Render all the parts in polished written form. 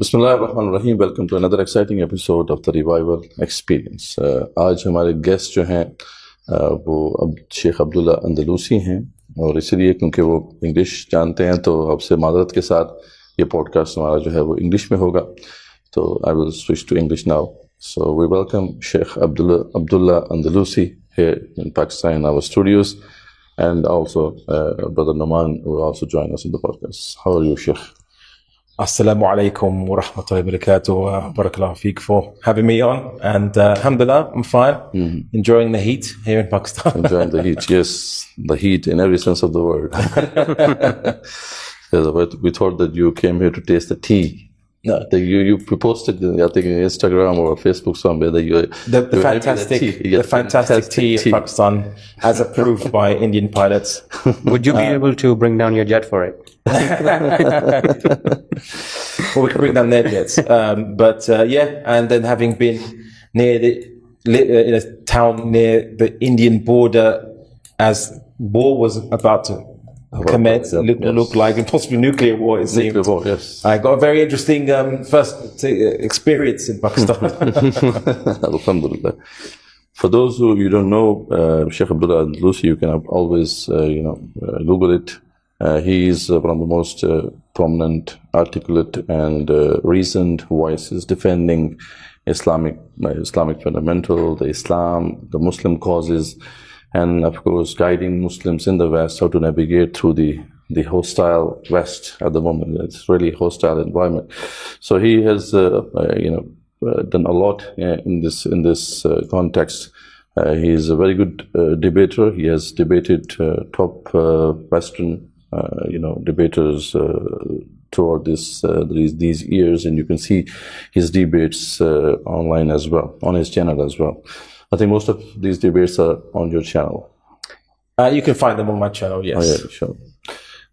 Bismillah ar-Rahman ar-Rahim. Welcome to another exciting episode of the Revival Experience. आज हमारे guest जो हैं वो शेख अब्दुल्ला अंदलूसी हैं और इसलिए क्योंकि वो इंग्लिश जानते हैं तो आपसे मादरत के साथ ये पॉडकास्ट हमारा जो है वो इंग्लिश में होगा. तो I will switch to English now. So we welcome Sheikh Abdullah Andalusi here in Pakistan in our studios, and also Brother Noman will also join us in the podcast. How are you, Sheikh? Assalamu alaikum wa rahmatullahi wa barakatuh. Barakallahu feek for having me on. And alhamdulillah, I'm fine. Enjoying the heat here in Pakistan. Enjoying the heat, yes. The heat in every sense of the word. We thought that you came here to taste the tea. No, you posted, I think, on Instagram or Facebook somewhere that the fantastic tea of Pakistan, as approved by Indian pilots. Would you be able to bring down your jet for it? Well, we can bring down their jets. And then having been near in a town near the Indian border as war was about to commence, look like, and possibly nuclear war, it seemed. Nuclear war, yes. I got a very interesting first experience in Pakistan. Alhamdulillah. For those who you don't know, Sheikh Abdullah Andalusi, you can always Google it. He is one of the most prominent, articulate, and reasoned voices defending Islamic fundamental, the Islam, the Muslim causes, and of course guiding Muslims in the West how to navigate through the hostile West at the moment. It's really a hostile environment. So he has done a lot in this context. He is a very good debater. He has debated top Western debaters throughout these years, and you can see his debates online as well, on his channel as well. I think most of these debates are on your channel. You can find them on my channel, yes. Oh, yeah, sure.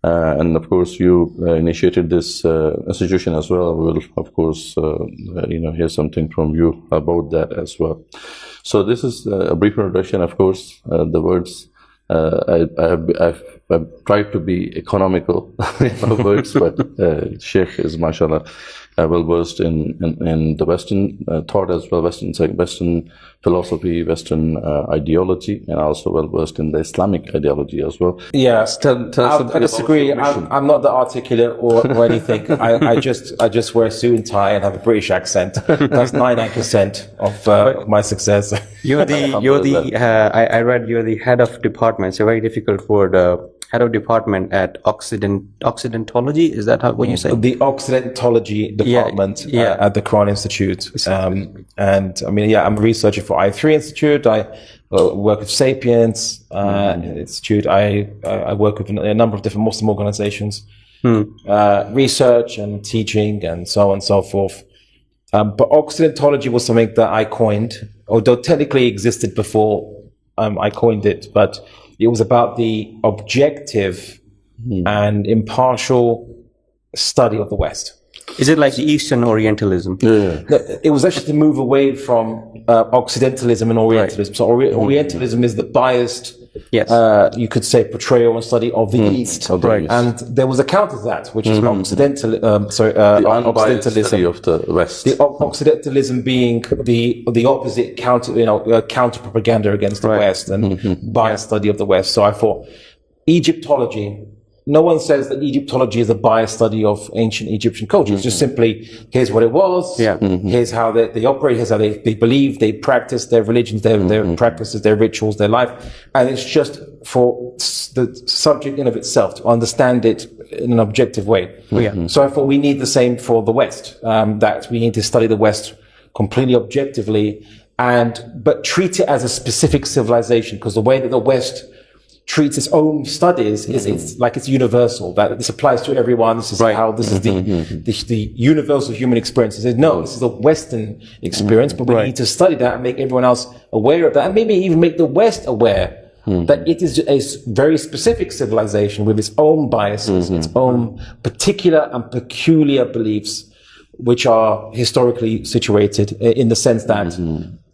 And of course, you initiated this institution as well. We will, of course, hear something from you about that as well. So this is a brief introduction. Of course, the words I've tried to be economical in words, but Sheikh is, mashallah, well versed in the Western thought as well, Western philosophy, Western ideology, and also well versed in the Islamic ideology as well. Yeah, I disagree. I'm not that articulate or anything. I just wear a suit and tie and have a British accent. That's 99% of my success. I read you're the head of department. It's a very difficult word. Head of department at Occidentology. Is that what you say? The Occidentology department at the Quran Institute. And I mean, I'm a researcher for I3 Institute. I work with Sapiens Institute. I work with a number of different Muslim organizations, research and teaching and so on and so forth. But Occidentology was something that I coined, although technically existed before I coined it, but it was about the objective and impartial study of the West. Is it like the Eastern Orientalism? Yeah. No, it was actually to move away from Occidentalism and Orientalism. Right. So Orientalism is the biased, you could say, portrayal and study of the East. Right. And there was a counter to that, which is the Occidentalism study of the West. The Occidentalism being the opposite counter propaganda against the West and biased study of the West. So I thought Egyptology. No one says that Egyptology is a biased study of ancient Egyptian culture. It's just simply, here's what it was, here's how they operate, here's how they believe, they practice their religions, their practices, their rituals, their life. And it's just for the subject in of itself to understand it in an objective way. So I thought we need the same for the West, that we need to study the West completely objectively, but treat it as a specific civilization, because the way that the West treats its own studies is it's universal, that this applies to everyone. This is how this is the universal human experience. It says, no, this is a Western experience, but we need to study that and make everyone else aware of that, and maybe even make the West aware that it is a very specific civilization with its own biases, its own particular and peculiar beliefs, which are historically situated in the sense that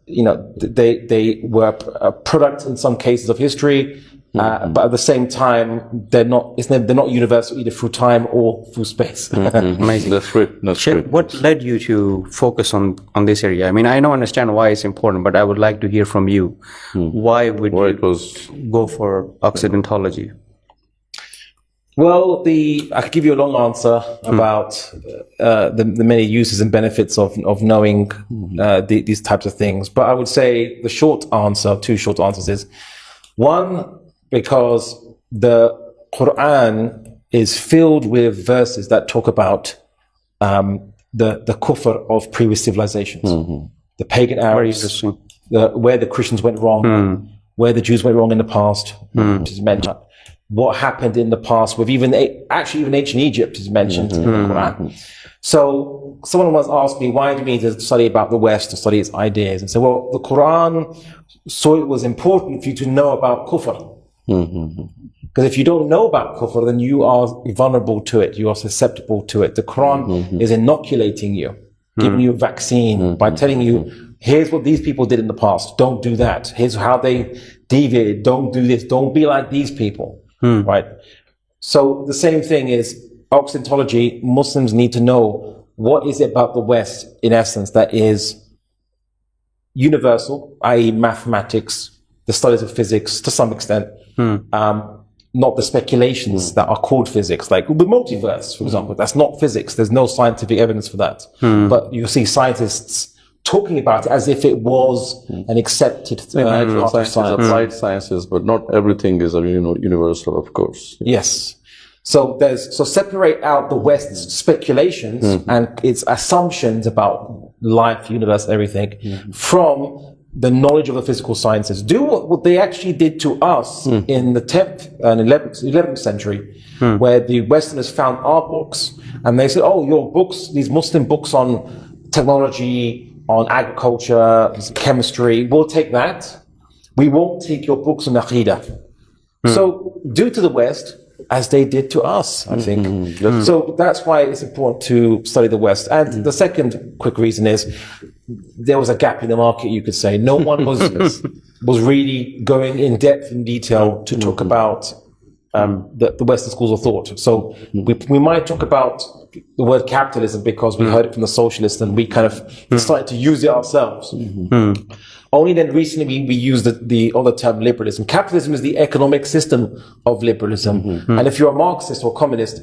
they were a product in some cases of history. but at the same time, they're not universal either through time or through space. Amazing. That's great. That's Sheikh, great. what led you to focus on this area? I mean, I don't understand why it's important, but I would like to hear from you. Why would you go for Occidentology? Well, I could give you a long answer about the many uses and benefits of knowing these types of things. But I would say the short answer, two short answers is, one, because the Quran is filled with verses that talk about the kufr of previous civilizations, the pagan Arabs, where the Christians went wrong, where the Jews went wrong in the past, which is mentioned. What happened in the past with even ancient Egypt is mentioned in the Quran. So someone once asked me, why do you need to study about the West, to study its ideas? And so, well, the Quran saw it was important for you to know about kufr. Because if you don't know about kufr, then you are vulnerable to it. You are susceptible to it. The Quran is inoculating you, giving you a vaccine by telling you, here's what these people did in the past. Don't do that. Here's how they deviated. Don't do this. Don't be like these people. Right. So the same thing is Occidentology. Muslims need to know what is it about the West, in essence, that is universal, i.e. mathematics, the studies of physics to some extent, not the speculations that are called physics, like the multiverse, for example. That's not physics. There's no scientific evidence for that. But you see scientists talking about it as if it was an accepted part of science. Applied sciences, but not everything is universal, of course. Yes. So separate out the West's speculations and its assumptions about life, universe, everything from the knowledge of the physical sciences. Do what they actually did to us in the 10th and 11th century, where the Westerners found our books and they said, oh, your books, these Muslim books on technology, on agriculture, chemistry, we'll take that. We won't take your books on Aqidah. So do to the West as they did to us, I think. So that's why it's important to study the West. And the second quick reason is there was a gap in the market, you could say. No one was really going in depth in detail to talk about the Western schools of thought. So we might talk about the word capitalism because we heard it from the socialists and we kind of started to use it ourselves. Only then recently we used the other term liberalism. Capitalism is the economic system of liberalism. And if you're a Marxist or communist,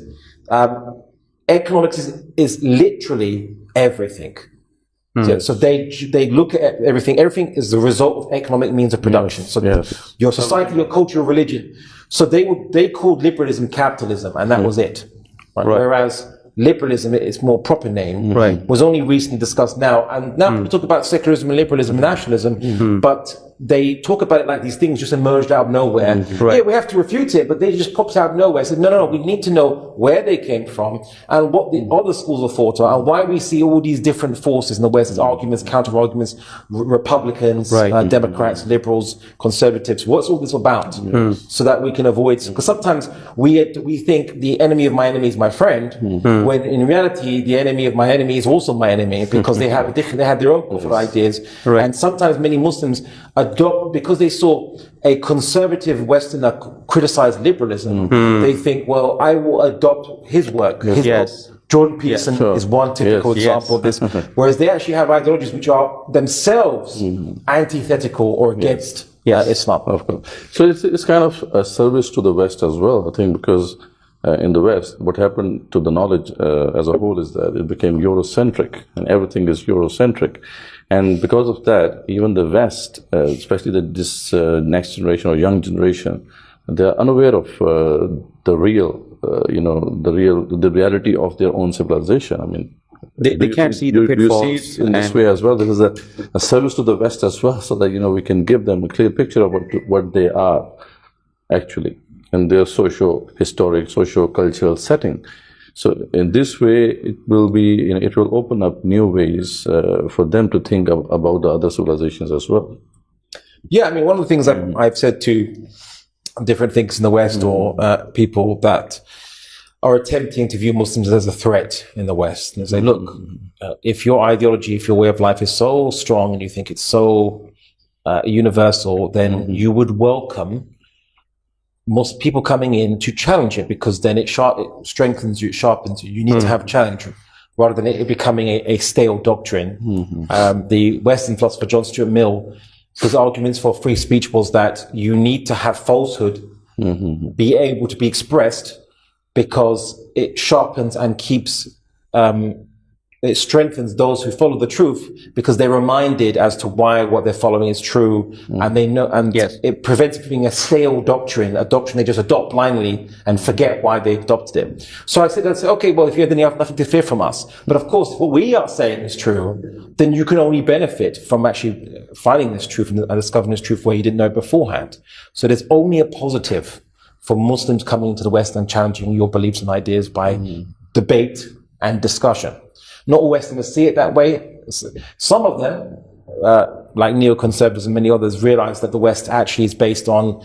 economics is literally everything. So they look at everything. Everything is the result of economic means of production. So your society, your culture, your religion. So they called liberalism capitalism, and that was it. Right? Whereas liberalism, its more proper name, was only recently discussed now. And now people talk about secularism and liberalism and nationalism, but they talk about it like these things just emerged out of nowhere. Yeah, we have to refute it, but they just popped out of nowhere. Said, no, we need to know where they came from and what the other schools of thought are and why we see all these different forces in the West as arguments, counter-arguments, Republicans, Democrats, liberals, conservatives. What's all this about? So that we can avoid, because sometimes we think the enemy of my enemy is my friend, when in reality the enemy of my enemy is also my enemy, because they have their own ideas. And sometimes many Muslims adopt, because they saw a conservative Westerner criticize liberalism, they think, well, I will adopt his work, his book. Jordan Peterson is one typical example of this, whereas they actually have ideologies which are themselves antithetical or against Islam. Of course. So it's kind of a service to the West as well, I think, because in the West, what happened to the knowledge as a whole is that it became Eurocentric, and everything is Eurocentric. And because of that, even the West, especially this next generation or young generation, they're unaware of the reality of their own civilization. I mean, they can't see the pitfalls. You see it in this way as well. This is a service to the West as well, so that we can give them a clear picture of what they are actually in their socio-historic, socio-cultural setting. So in this way, it will open up new ways for them to think about the other civilizations as well. Yeah, I mean, one of the things I've said to different thinkers in the West or people that are attempting to view Muslims as a threat in the West, and say, look, if your ideology, if your way of life is so strong and you think it's so universal, then you would welcome most people coming in to challenge it, because then it strengthens you, it sharpens you. You need to have a challenge rather than it becoming a stale doctrine. The Western philosopher John Stuart Mill, his arguments for free speech was that you need to have falsehood be able to be expressed, because it sharpens and keeps, it strengthens those who follow the truth, because they're reminded as to why what they're following is true, and they know, and it prevents it from being a stale doctrine, a doctrine they just adopt blindly and forget why they adopted it. So I said, okay, well, if you have nothing to fear from us. But of course, if what we are saying is true, then you can only benefit from actually finding this truth and discovering this truth where you didn't know beforehand. So there's only a positive for Muslims coming into the West and challenging your beliefs and ideas by debate and discussion. Not all Westerners see it that way. Some of them, like neoconservatives and many others, realize that the West actually is based on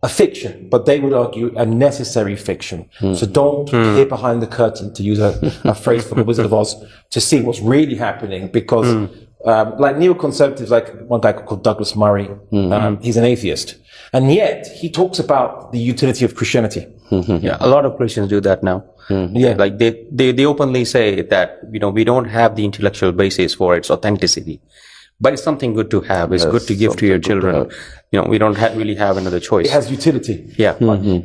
a fiction, but they would argue a necessary fiction. So don't peer behind the curtain, to use a phrase from the Wizard of Oz, to see what's really happening, because like neoconservatives, like one guy called Douglas Murray, he's an atheist, and yet he talks about the utility of Christianity. Yeah, a lot of Christians do that now. Yeah, like they openly say that, we don't have the intellectual basis for its authenticity, but it's something good to have. It's good to give to your children. We don't really have another choice. It has utility. Yeah.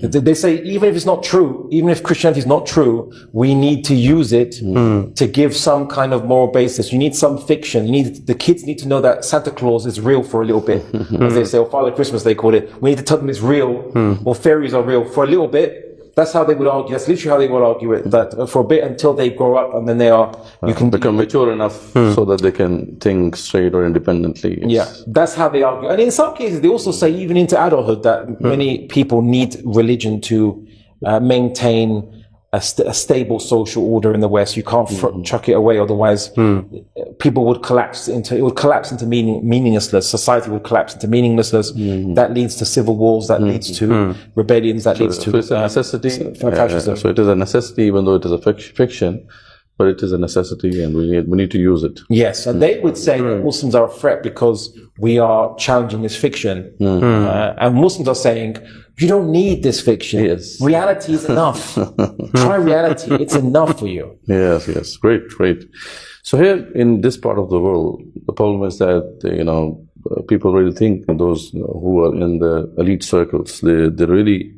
They say even if it's not true, even if Christianity is not true, we need to use it to give some kind of moral basis. You need some fiction. The kids need to know that Santa Claus is real for a little bit. As they say, or Father Christmas, they call it. We need to tell them it's real, or fairies are real for a little bit. That's how they would argue. That's literally how they would argue it. That for a bit, until they grow up, and then you can become mature enough so that they can think straight or independently. Yeah, that's how they argue. And in some cases, they also say, even into adulthood, that many people need religion to maintain a stable social order in the West. You can't chuck it away, otherwise people would collapse into meaninglessness. Society would collapse into meaninglessness. That leads to civil wars, that leads to rebellions, that leads to it's a necessity. Fascism. So it is a necessity, even though it is a fiction, but it is a necessity, and we need to use it. Yes, and they would say that Muslims are a threat because we are challenging this fiction, and Muslims are saying, you don't need this fiction. Yes. Reality is enough. Try reality. It's enough for you. Yes. Great. So here in this part of the world, the problem is that, people really think, those who are in the elite circles, they really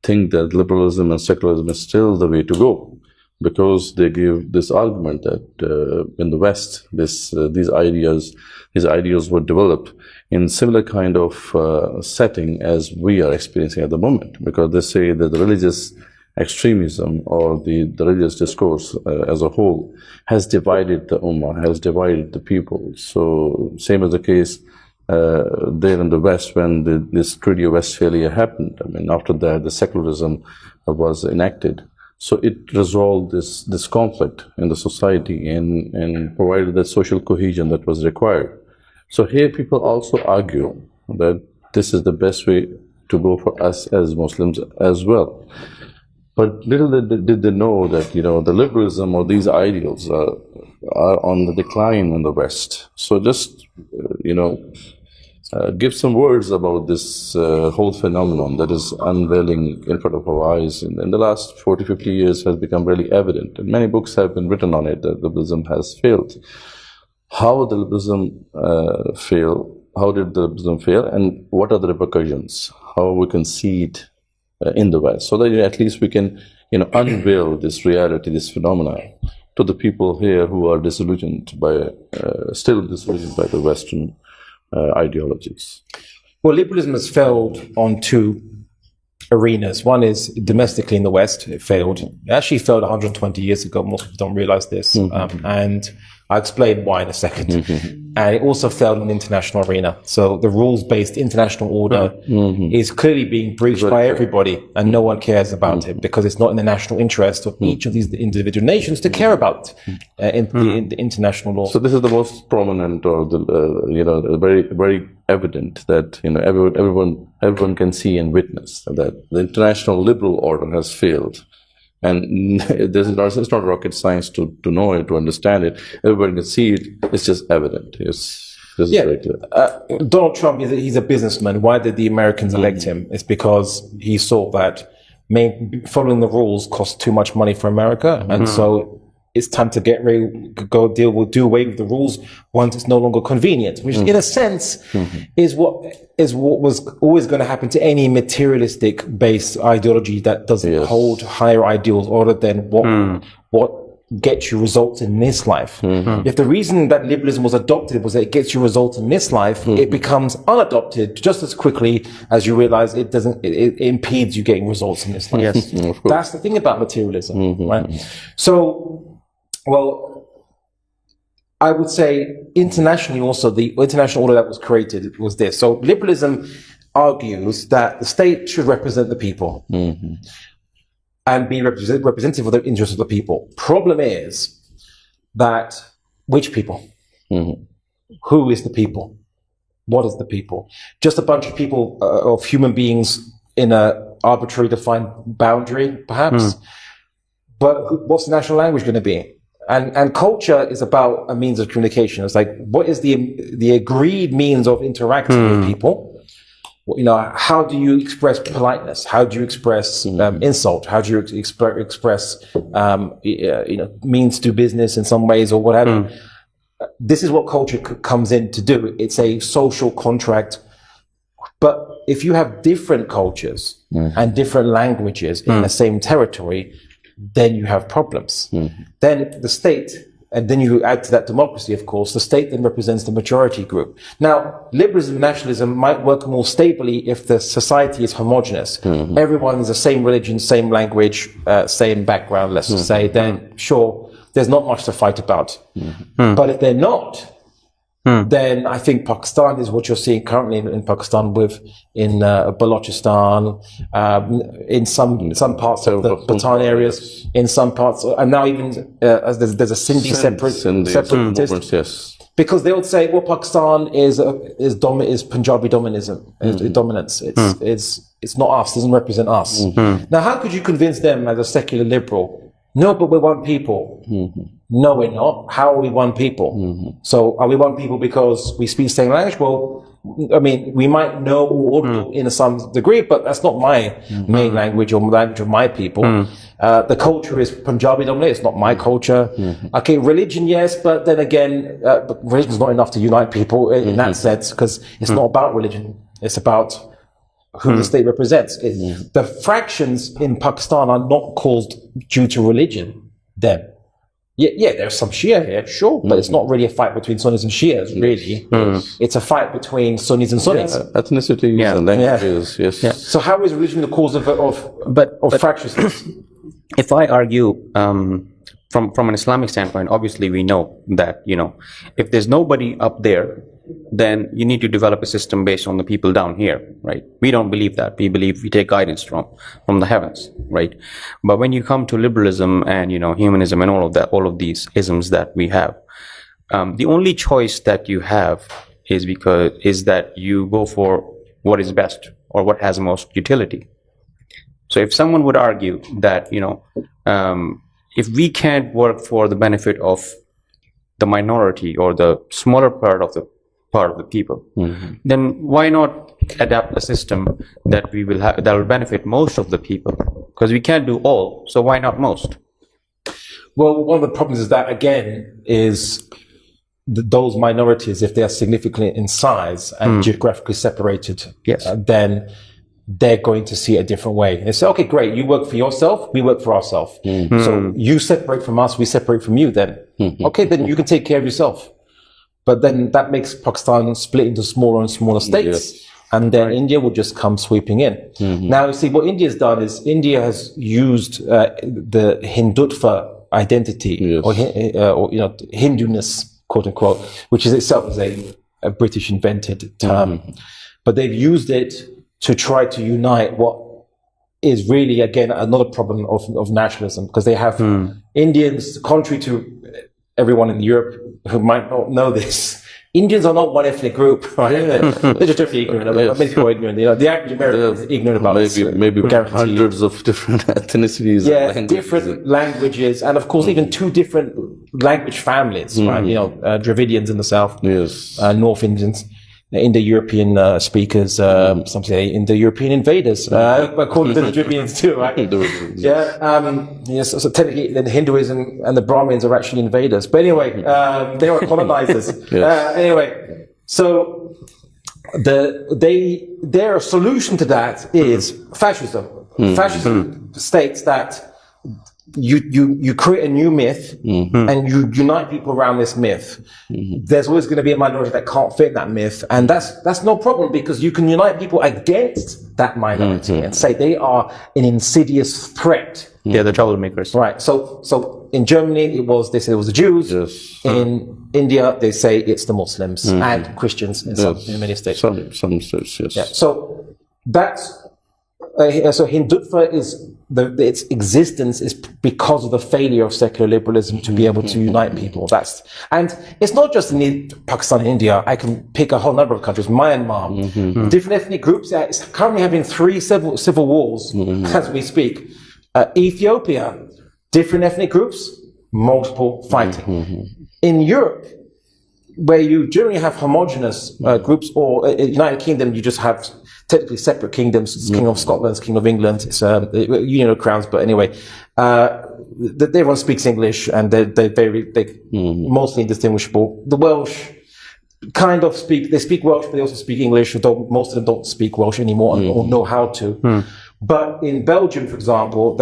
think that liberalism and secularism is still the way to go, because they give this argument that in the West, these ideas were developed in similar kind of setting as we are experiencing at the moment, because they say that the religious extremism or the religious discourse as a whole has divided the ummah, has divided the people. So same as the case there in the West when this Treaty of Westphalia happened. I mean, after that, the secularism was enacted. So it resolved this conflict in the society and provided that social cohesion that was required. So here people also argue that this is the best way to go for us as Muslims as well. But little did they know that, the liberalism or these ideals are on the decline in the West. So just, give some words about this whole phenomenon that is unveiling in front of our eyes. In the last 40, 50 years has become really evident. And many books have been written on it, that liberalism has failed. How did liberalism fail? How did the liberalism fail? And what are the repercussions? How we can see it in the West, so that at least we can, unveil this reality, this phenomena, to the people here who are still disillusioned by the Western ideologies. Well, liberalism has failed on two arenas. One is domestically in the West. It failed. It actually failed 120 years ago. Most people don't realize this. And I'll explain why in a second. And it also failed in the international arena. So the rules-based international order is clearly being breached by everybody, and no one cares about it, because it's not in the national interest of each of these individual nations to care about the international law. So this is the most prominent, or the very, very evident that everyone can see and witness that the international liberal order has failed. And it's not rocket science to know it, to understand it. Everybody can see it. It's just evident. It's This is very clear. Donald Trump, he's a businessman. Why did the Americans elect him? It's because he saw that following the rules costs too much money for America, and so it's time to do away with the rules once it's no longer convenient, which in a sense is what was always going to happen to any materialistic based ideology that doesn't hold higher ideals other than what gets you results in this life. If the reason that liberalism was adopted was that it gets you results in this life, it becomes unadopted just as quickly as you realize it impedes you getting results in this life. Yes. That's the thing about materialism, right? So, well, I would say internationally also, the international order that was created was this. So liberalism argues that the state should represent the people and be representative of the interests of the people. Problem is that which people? Who is the people? What is the people? Just a bunch of people, of human beings in a arbitrary defined boundary, perhaps. But what's the national language going to be? And culture is about a means of communication. It's like, what is the agreed means of interacting with people? You know, how do you express politeness? How do you express insult? How do you express means to business in some ways or whatever? This is what culture comes in to do. It's a social contract. But if you have different cultures and different languages in the same territory, then you have problems. Then the state, and then you add to that democracy, of course, the state then represents the majority group. Now, liberalism and nationalism might work more stably if the society is homogenous. Everyone is the same religion, same language, same background, let's just say, then sure, there's not much to fight about. But if they're not, then I think Pakistan is what you're seeing currently in Pakistan in Balochistan, in some parts of the Batan areas, in some parts, and now even there's a Sindhi separatist. Because they would say, well, Pakistan is Punjabi dominance. It's not us. Doesn't represent us. Now, how could you convince them as a secular liberal? No, but we're one people. No, we're not. How are we one people? So are we one people because we speak the same language? Well, I mean, we might know Urdu in some degree, but that's not my main language or language of my people. The culture is Punjabi dominated. It's not my culture. Okay, religion, yes, but then again, religion is not enough to unite people in that sense, because it's not about religion. It's about who the state represents. The fractions in Pakistan are not caused due to religion, then. Yeah, there's some Shia here, sure, but it's not really a fight between Sunnis and Shias, really. It's a fight between Sunnis and Sunnis. Ethnicity and languages, yes. So how is religion the cause of fractiousness? If I argue from an Islamic standpoint, obviously we know that, if there's nobody up there, then you need to develop a system based on the people down here, right? We don't believe that. We believe we take guidance from the heavens, right? But when you come to liberalism and, humanism and all of these isms that we have, the only choice that you have is that you go for what is best or what has the most utility. So if someone would argue that, if we can't work for the benefit of the minority or the smaller part of the people, then why not adapt a system that will benefit most of the people? Because we can't do all, so why not most? Well, one of the problems is that, again, is those minorities, if they are significantly in size and geographically separated, then they're going to see it a different way. They say, okay, great, you work for yourself, we work for ourselves. So you separate from us, we separate from you then. Okay, then you can take care of yourself. But then that makes Pakistan split into smaller and smaller states. And then India will just come sweeping in. Now, you see, what India has done is India has used the Hindutva identity or Hinduness, quote unquote, which is itself a British invented term. But they've used it to try to unite what is really, again, another problem of nationalism, because they have Indians, contrary to everyone in Europe who might not know this, Indians are not one ethnic group, right? They're just totally ignorant. Many people are ignorant. The average American is ignorant about maybe hundreds of different ethnicities. Yeah, different languages, and of course, even two different language families, right? Dravidians in the south, yes, North Indians, Indo-European speakers, some say Indo-European invaders, according to the Dravidians too, right? Yes, so technically the Hinduism and the Brahmins are actually invaders. But anyway, they are colonizers. Anyway, so their solution to that is fascism. Fascism states that you create a new myth and you unite people around this myth. There's always going to be a minority that can't fit that myth, and that's no problem, because you can unite people against that minority and say they are an insidious threat. They're the troublemakers. Right. So in Germany they said it was the Jews. Yes. In India they say it's the Muslims and Christians in many states. Some states, yes. Yeah. So that's so Hindutva its existence is because of the failure of secular liberalism to be able to unite people. And it's not just in Pakistan and India. I can pick a whole number of countries. Myanmar, different ethnic groups. It's currently having 3 civil wars as we speak. Ethiopia, different ethnic groups, multiple fighting. In Europe, where you generally have homogenous groups, or United Kingdom, you just have technically separate kingdoms. It's King of Scotland, it's King of England, it's Union of Crowns. But anyway, everyone speaks English, and they're mostly indistinguishable. The Welsh kind of speak Welsh, but they also speak English, although most of them don't speak Welsh anymore or know how to. But in Belgium, for example,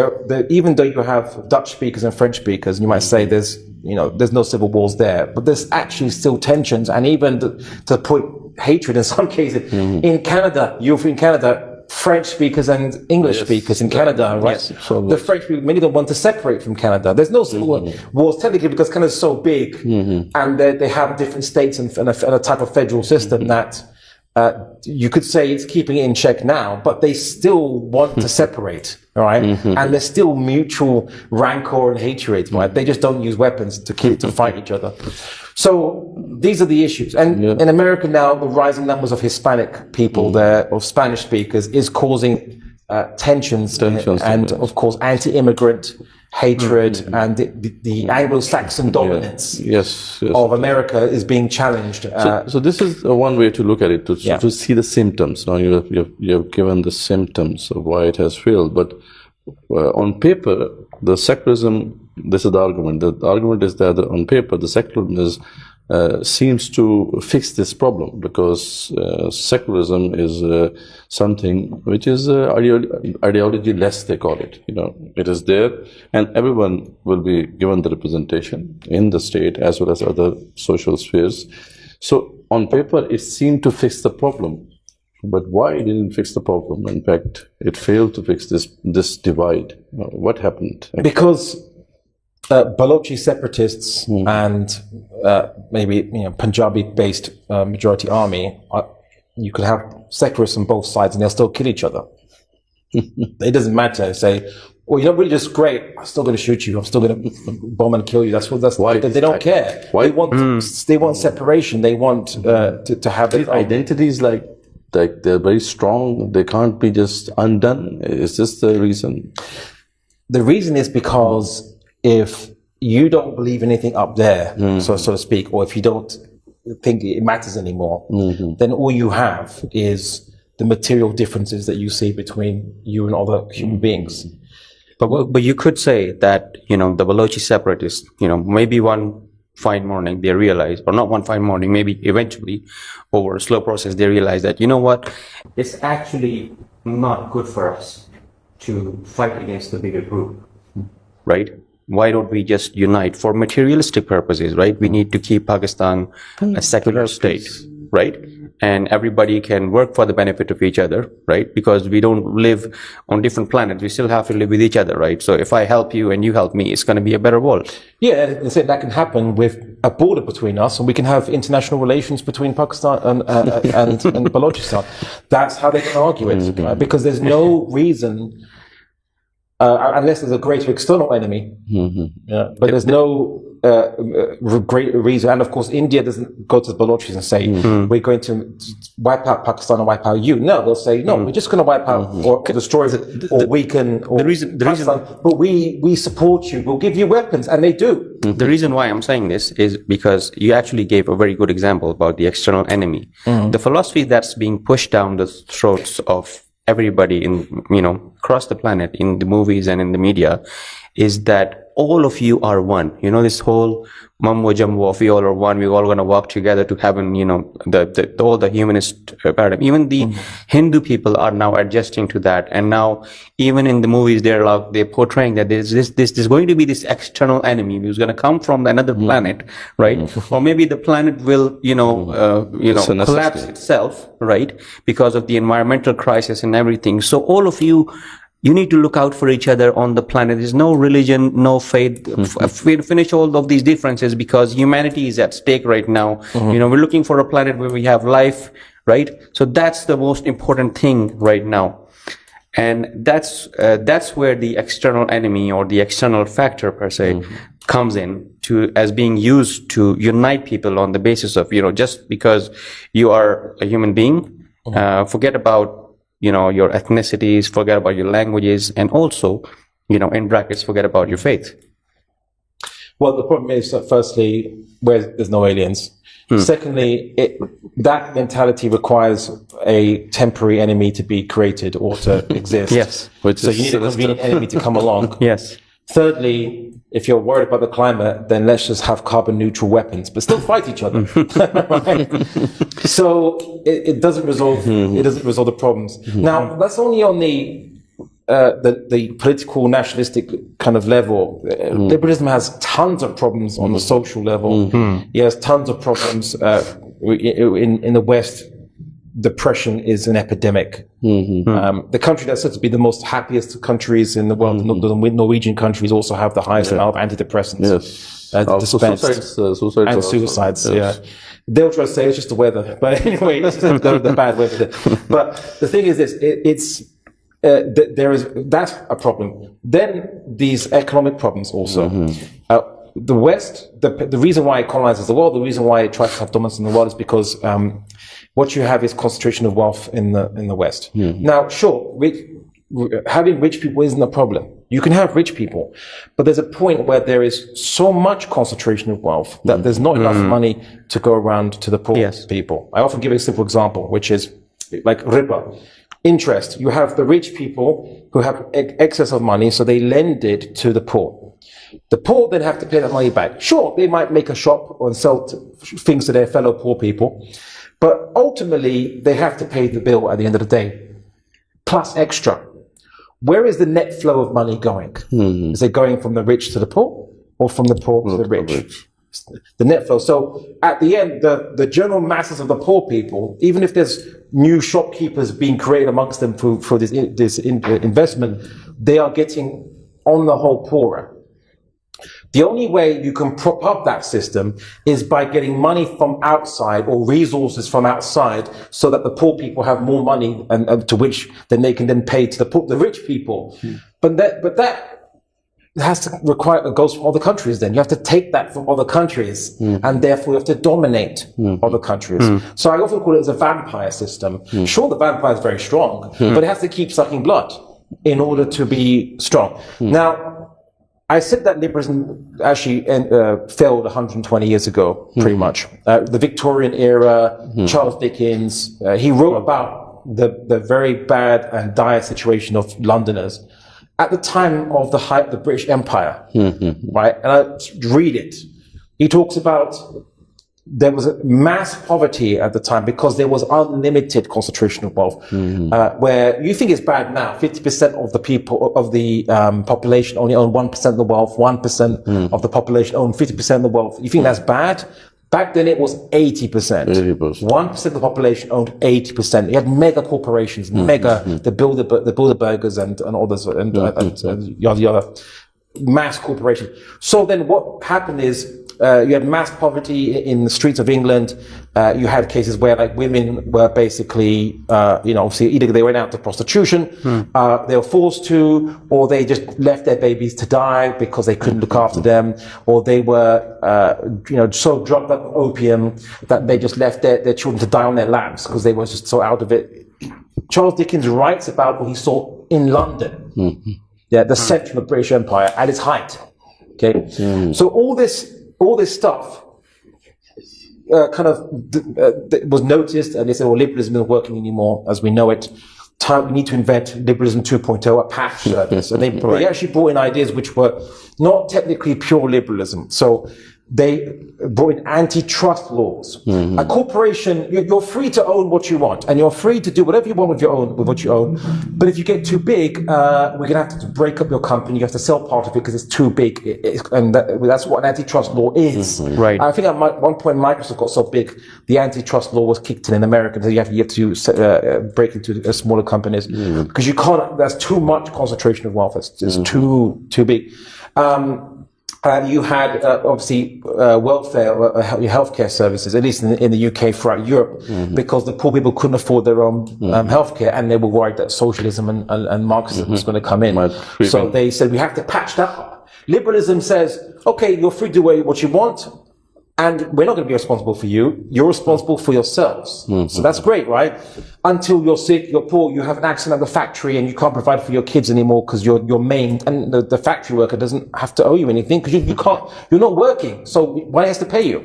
even though you have Dutch speakers and French speakers, and you might say there's no civil wars there, but there's actually still tensions, and even to the point hatred in some cases. In Canada, French speakers and English speakers in Canada, right? Yes, the French people, many of them want to separate from Canada. There's no civil wars technically, because Canada's so big, and they have different states and a type of federal system that you could say it's keeping it in check now, but they still want to separate, all right? And there's still mutual rancor and hatred, right? They just don't use weapons to fight each other. So these are the issues. And in America now, the rising numbers of Hispanic people there, of Spanish speakers, is causing tensions and of course, anti-immigrant hatred and the Anglo-Saxon dominance of America is being challenged. So this is one way to look at it, to see the symptoms. Now you have given the symptoms of why it has failed, but on paper, the secularism, this is the argument. The argument is that on paper, the secularism seems to fix this problem, because secularism is something which is ideology less, they call it. It is there, and everyone will be given the representation in the state as well as other social spheres. So on paper, it seemed to fix the problem. But why it didn't fix the problem? In fact, it failed to fix this divide. What happened? Because Balochi separatists and maybe Punjabi-based majority army, you could have secularists on both sides and they'll still kill each other. It doesn't matter. Say, well, you're not really just great. I'm still going to shoot you. I'm still going to bomb and kill you. That's why they don't care. Why? They want separation. They want to have these identities like they're very strong. They can't be just undone. Is this the reason? The reason is because if you don't believe anything up there, so to speak, or if you don't think it matters anymore, then all you have is the material differences that you see between you and other human beings. But you could say that, the Balochi separatists, maybe one fine morning they realize, or not one fine morning, maybe eventually over a slow process, they realize that, it's actually not good for us to fight against the bigger group, right? Why don't we just unite for materialistic purposes, right? We need to keep Pakistan a secular state, right? And everybody can work for the benefit of each other, right? Because we don't live on different planets. We still have to live with each other, right? So if I help you and you help me, it's going to be a better world. Yeah, and so that can happen with a border between us, and we can have international relations between Pakistan and Balochistan. That's how they can argue it, because there's no reason unless there's a greater external enemy. Yeah. But there's no great reason. And of course, India doesn't go to the Balochis and say, we're going to wipe out Pakistan and wipe out you. No, they'll say, no, we're just going to wipe out or destroy or weaken or the reason, but we support you. We'll give you weapons. And they do. The reason why I'm saying this is because you actually gave a very good example about the external enemy. The philosophy that's being pushed down the throats of everybody in, across the planet, in the movies and in the media, is that all of you are one. This whole mambo jumbo of we all are one, we're all going to walk together to heaven, all the humanist paradigm. Even the Hindu people are now adjusting to that. And now, even in the movies, they're portraying that there's going to be this external enemy who's going to come from another planet, right? Or maybe the planet will, collapse itself, right? Because of the environmental crisis and everything. So all of you need to look out for each other on the planet. There's no religion, no faith. Finish all of these differences because humanity is at stake right now. We're looking for a planet where we have life, right? So that's the most important thing right now. And that's where the external enemy or the external factor per se comes in as being used to unite people on the basis of, just because you are a human being, forget about your ethnicities, forget about your languages, and also, in brackets, forget about your faith. Well, the problem is that firstly, where there's no aliens. Secondly, that mentality requires a temporary enemy to be created or to exist. Yes. So you need a convenient enemy to come along. Yes. Thirdly, if you're worried about the climate, then let's just have carbon neutral weapons, but still fight each other. Right? So it doesn't resolve. It doesn't resolve the problems. Now that's only on the political nationalistic kind of level. Liberalism has tons of problems on the social level. It has tons of problems in the West. Depression is an epidemic. The country that's said to be the most happiest countries in the world, the Norwegian countries, also have the highest amount of antidepressants dispensed. Suicides. Yes. They'll try to say it's just the weather, but anyway, let's just go with the bad weather. But the thing is this: that's a problem. Then these economic problems also. The West, the reason why it colonizes the world, the reason why it tries to have dominance in the world is because what you have is concentration of wealth in the West. Now, sure, having rich people isn't a problem. You can have rich people, but there's a point where there is so much concentration of wealth that there's not enough money to go around to the poor people. I often give a simple example, which is like riba. Interest. You have the rich people who have excess of money, so they lend it to the poor. The poor then have to pay that money back. Sure, they might make a shop or sell things to their fellow poor people, but ultimately they have to pay the bill at the end of the day, plus extra. Where is the net flow of money going? Is it going from the rich to the poor, or from the poor to the rich? The net flow. So at the end, the general masses of the poor people, even if there's new shopkeepers being created amongst them for this investment, they are getting on the whole poorer. The only way you can prop up that system is by getting money from outside or resources from outside, so that the poor people have more money, and to which then they can then pay to the rich people. But that has to require, it goes from other countries. Then you have to take that from other countries, and therefore you have to dominate other countries. So I often call it as a vampire system. Sure, the vampire is very strong, but it has to keep sucking blood in order to be strong. Now, I said that liberalism actually failed 120 years ago, pretty much. The Victorian era, Charles Dickens, he wrote about the very bad and dire situation of Londoners at the time of the height of the British Empire, right? And I read it. He talks about there was a mass poverty at the time because there was unlimited concentration of wealth, where you think it's bad now. 50% of the people, of the population only own 1% of the wealth, 1% of the population own 50% of the wealth. You think that's bad? Back then it was 80%. 1% of the population owned 80%. You had mega corporations, the Bilderbergers and others, and yada yada, mass corporations. So then what happened is, you had mass poverty in the streets of England. You had cases where like women were basically, obviously either they went out to prostitution, they were forced to, or they just left their babies to die because they couldn't look after them, or they were, so drugged up with opium that they just left their children to die on their laps because they were just so out of it. Charles Dickens writes about what he saw in London, the center of the British Empire at its height. Okay, so all this stuff was noticed, and they said, "Well, liberalism isn't working anymore as we know it. We need to invent liberalism 2.0, a patch service." And they actually brought in ideas which were not technically pure liberalism. So they brought in antitrust laws. A corporation, you're free to own what you want, and you're free to do whatever you want with what you own. But if you get too big, we're going to have to break up your company. You have to sell part of it because it's too big. And that's what an antitrust law is. Right. I think at one point Microsoft got so big, the antitrust law was kicked in America. So you have to break into smaller companies because you can't. There's too much concentration of wealth. It's too big. You had obviously welfare, healthcare services, at least in the UK, throughout Europe, because the poor people couldn't afford their own healthcare, and they were worried that socialism and Marxism was going to come in. So they said we have to patch that up. Liberalism says, okay, you're free to do what you want, and we're not going to be responsible for you. You're responsible for yourselves. So that's great, right? Until you're sick, you're poor, you have an accident at the factory, and you can't provide for your kids anymore because you're maimed, and the factory worker doesn't have to owe you anything because you're not working. So why has to pay you?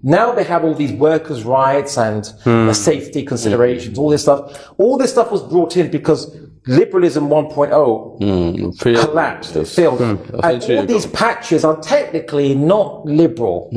Now they have all these workers' rights and safety considerations, all this stuff. All this stuff was brought in because Liberalism 1.0 collapsed. It failed. And all these patches are technically not liberal,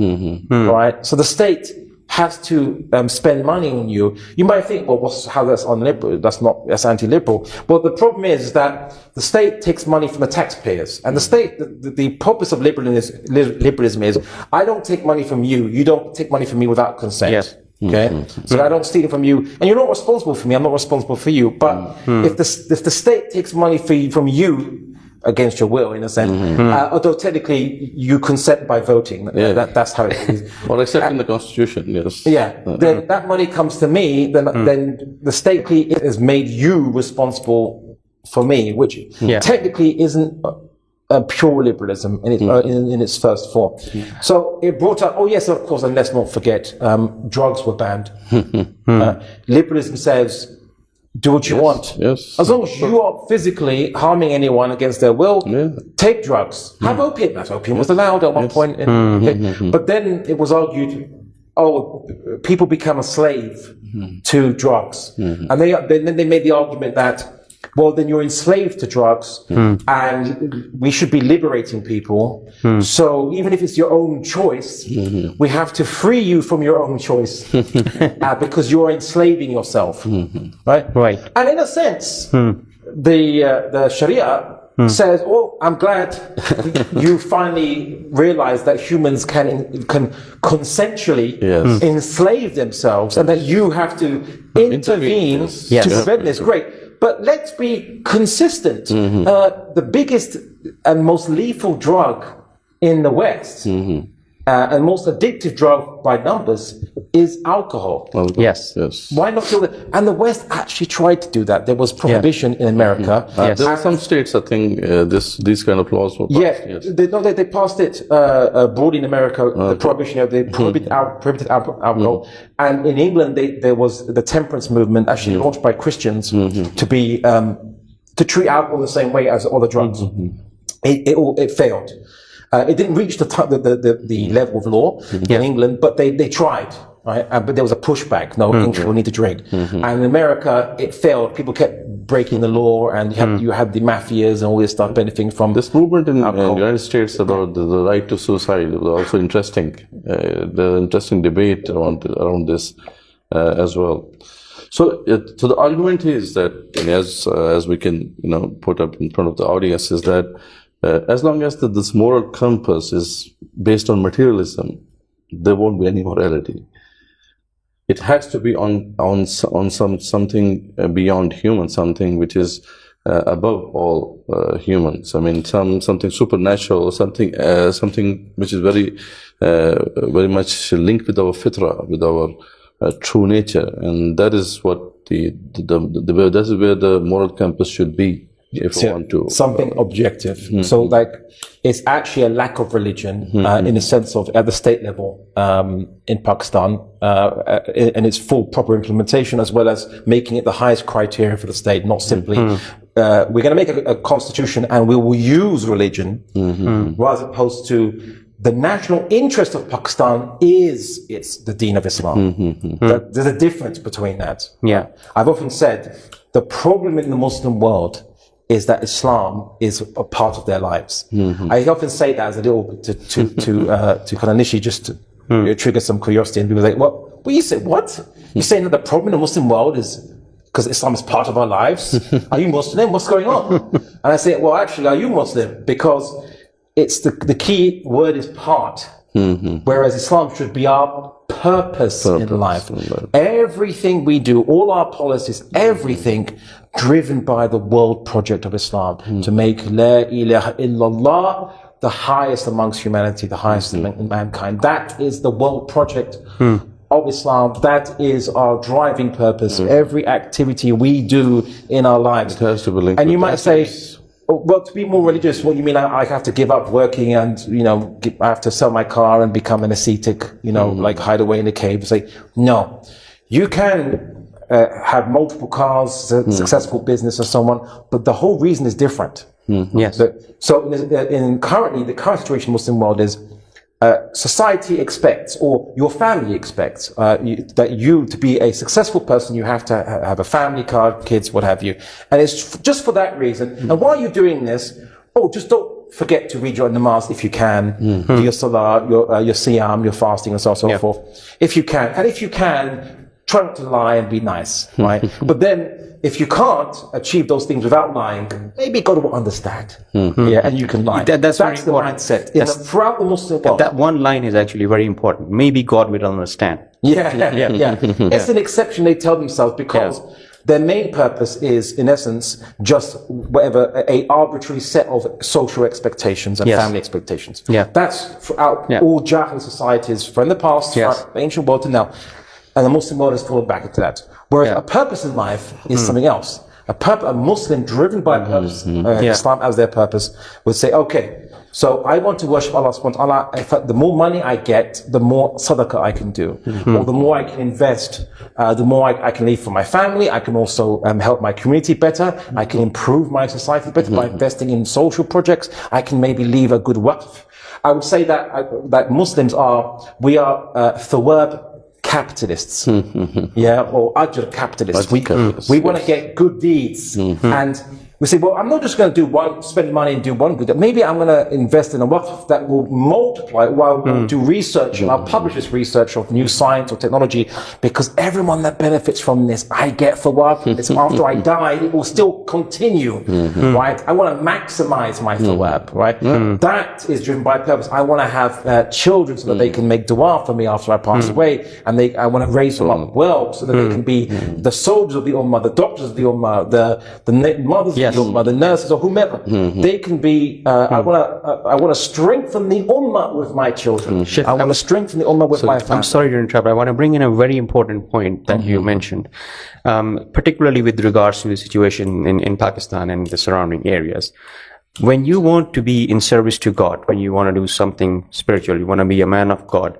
right? So the state has to spend money on you. You might think, well, how that's unliberal? That's anti-liberal. Well, the problem is that the state takes money from the taxpayers, and the state. The purpose of liberalism is, I don't take money from you. You don't take money from me without consent. Yes. Okay, so I don't steal it from you, and you're not responsible for me. I'm not responsible for you. But if the state takes money from you against your will, in a sense, although technically you consent by voting, that's how it is. Or except in the Constitution, yes. Yeah, then that money comes to me. Then the state has made you responsible for me, which technically isn't pure liberalism in its first form. So it brought up, of course, and let's not forget, drugs were banned. Liberalism says, do what you want. Yes. As long as you are physically harming anyone against their will, take drugs. Have opium. That opium was allowed at one point. But then it was argued, people become a slave to drugs. And then they made the argument that, well, then you're enslaved to drugs, and we should be liberating people. So even if it's your own choice, we have to free you from your own choice because you're enslaving yourself, right? Right. And in a sense, the Sharia says, "Oh, I'm glad you finally realized that humans can consensually enslave themselves, and that you have to intervene to prevent this." Great. But let's be consistent. The biggest and most lethal drug in the West and most addictive drug by numbers is alcohol. Yes. Why not kill it? And the West actually tried to do that. There was prohibition in America. There are some states, I think, these kind of laws were passed. They passed it broadly in America. The prohibition, they prohibited alcohol. And in England, there was the temperance movement, actually launched by Christians, to be to treat alcohol the same way as other drugs. It failed. It didn't reach the level of law in England, but they tried, right? But there was a pushback. No, English will need to drink. And in America, it failed. People kept breaking the law, and you had the mafias and all this stuff benefiting from this movement in the United States about the right to suicide. It was also interesting. The interesting debate around this as well. So the argument is that, as we can put up in front of the audience, is that as long as this moral compass is based on materialism, there won't be any morality. It has to be on something beyond human, something which is above all humans. I mean, something supernatural, something which is very much linked with our fitra, with our true nature, and that is what that is where the moral compass should be. If we want to something objective. So like it's actually a lack of religion in the sense of at the state level in Pakistan and its full proper implementation, as well as making it the highest criteria for the state, not simply we're going to make a constitution and we will use religion, rather opposed to the national interest of Pakistan it's the Deen of Islam. There's a difference between that. Yeah, I've often said the problem in the Muslim world is that Islam is a part of their lives. I often say that as a little to kind of initially just to trigger some curiosity, and people say, "Well, you say what? You're saying that the problem in the Muslim world is because Islam is part of our lives? Are you Muslim? What's going on?" And I say, "Well, actually, are you Muslim? Because it's the key word is part, whereas Islam should be our purpose in life. Everything we do, all our policies, everything driven by the world project of Islam to make La ilaha illallah the highest amongst humanity, the highest in mankind. That is the world project of Islam. That is our driving purpose. Every activity we do in our lives. It has to be linked. And you might say, well, to be more religious, what you mean? I have to give up working and, I have to sell my car and become an ascetic, like hide away in a cave. Say, no, you can have multiple cars, successful business and so on, but the whole reason is different. Yes. So currently, the current situation in the Muslim world is society expects, or your family expects, that you to be a successful person, you have to have a family, car, kids, what have you. And it's just for that reason. And while you're doing this, just don't forget to read your namaz if you can, your salah, your siyam, your fasting, and so on and so forth. If you can. And if you can, try not to lie and be nice, right? But then, if you can't achieve those things without lying, maybe God will understand. And you can lie. That's the important. mindset. Throughout the Muslim world. That one line is actually very important. Maybe God will understand. Yeah. It's an exception they tell themselves because their main purpose is, in essence, just whatever, a arbitrary set of social expectations and family expectations. That's throughout all Jahil societies from the past, from the ancient world to now. And the Muslim world has fallen back into that. Whereas a purpose in life is something else. A Muslim driven by purpose, Islam as their purpose, would say, okay, so I want to worship Allah subhanahu wa ta'ala. The more money I get, the more sadaqah I can do. Or the more I can invest, the more I can leave for my family. I can also help my community better. I can improve my society better by investing in social projects. I can maybe leave a good waqf. I would say that Muslims we are thawab capitalists, or ajr capitalists. We want to get good deeds, and we say, well, I'm not just going to spend money and do one good. Maybe I'm going to invest in a waqf that will multiply while we'll do research, and I'll publish this research of new science or technology, because everyone that benefits from this, I get for work. It's after I die, it will still continue, right? I want to maximize my thawab, right? That is driven by purpose. I want to have children so that they can make dua for me after I pass away, and I want to raise them up well so that they can be the soldiers of the ummah, the doctors of the ummah, the mothers of the ummah, the nurses or whomever. They can be, I want to strengthen the ummah with my children. I want to strengthen the ummah with my family. I'm sorry to interrupt. I want to bring in a very important point that you mentioned, particularly with regards to the situation in Pakistan and the surrounding areas. When you want to be in service to God, when you want to do something spiritual, you want to be a man of God,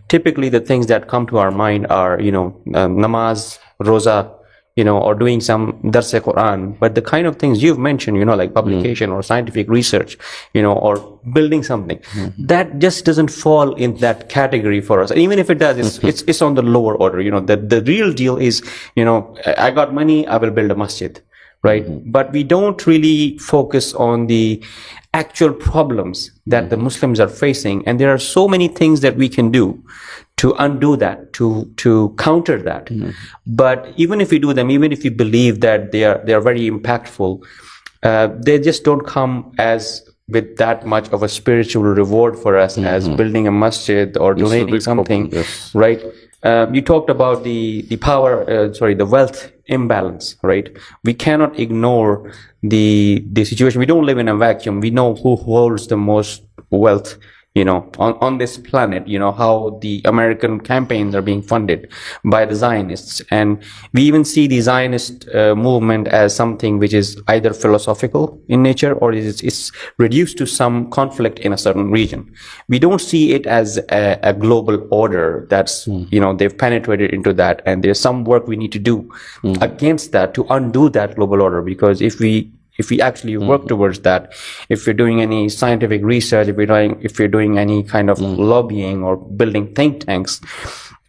typically the things that come to our mind are, namaz, roza, or doing some dars-e-Quran. But the kind of things you've mentioned, like publication or scientific research, or building something, that just doesn't fall in that category for us. And even if it does, it's on the lower order. The real deal is, I got money, I will build a masjid. Right? But we don't really focus on the actual problems that the Muslims are facing. And there are so many things that we can do to undo that, to counter that. But even if we do them, even if we believe that they are very impactful, they just don't come as with that much of a spiritual reward for us as building a masjid or donating something, right? You talked about the the wealth imbalance, right? We cannot ignore the situation. We don't live in a vacuum. We know who holds the most wealth, on this planet, how the American campaigns are being funded by the Zionists. And we even see the Zionist movement as something which is either philosophical in nature or it's reduced to some conflict in a certain region. We don't see it as a global order that's, they've penetrated into that. And there's some work we need to do against that to undo that global order, because if we actually work towards that, if we're doing any scientific research, if we're doing any kind of lobbying or building think tanks,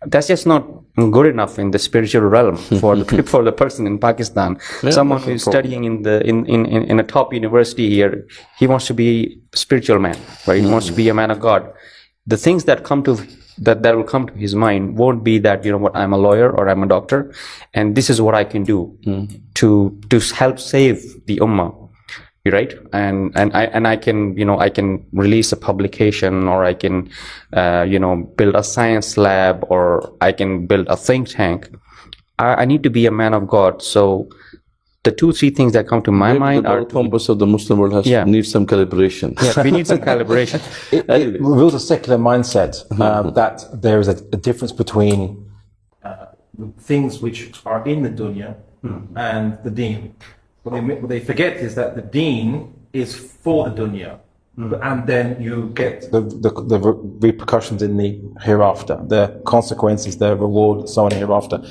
that's just not good enough in the spiritual realm for the person in Pakistan. Someone who's studying in a top university here, he wants to be a spiritual man, right? He wants to be a man of God. The things that will come to his mind won't be that, I'm a lawyer or I'm a doctor, and this is what I can do to help save the ummah, right? And I can, I can release a publication, or I can, build a science lab, or I can build a think tank. I need to be a man of God. So the 2-3 things that come to my mind are... The compass of the Muslim world needs some calibration. Yeah, we need some calibration. It reveals a secular mindset that there is a difference between things which are in the dunya and the deen. What they forget is that the deen is for the dunya. And then you get the repercussions in the hereafter, the consequences, the reward, so on hereafter.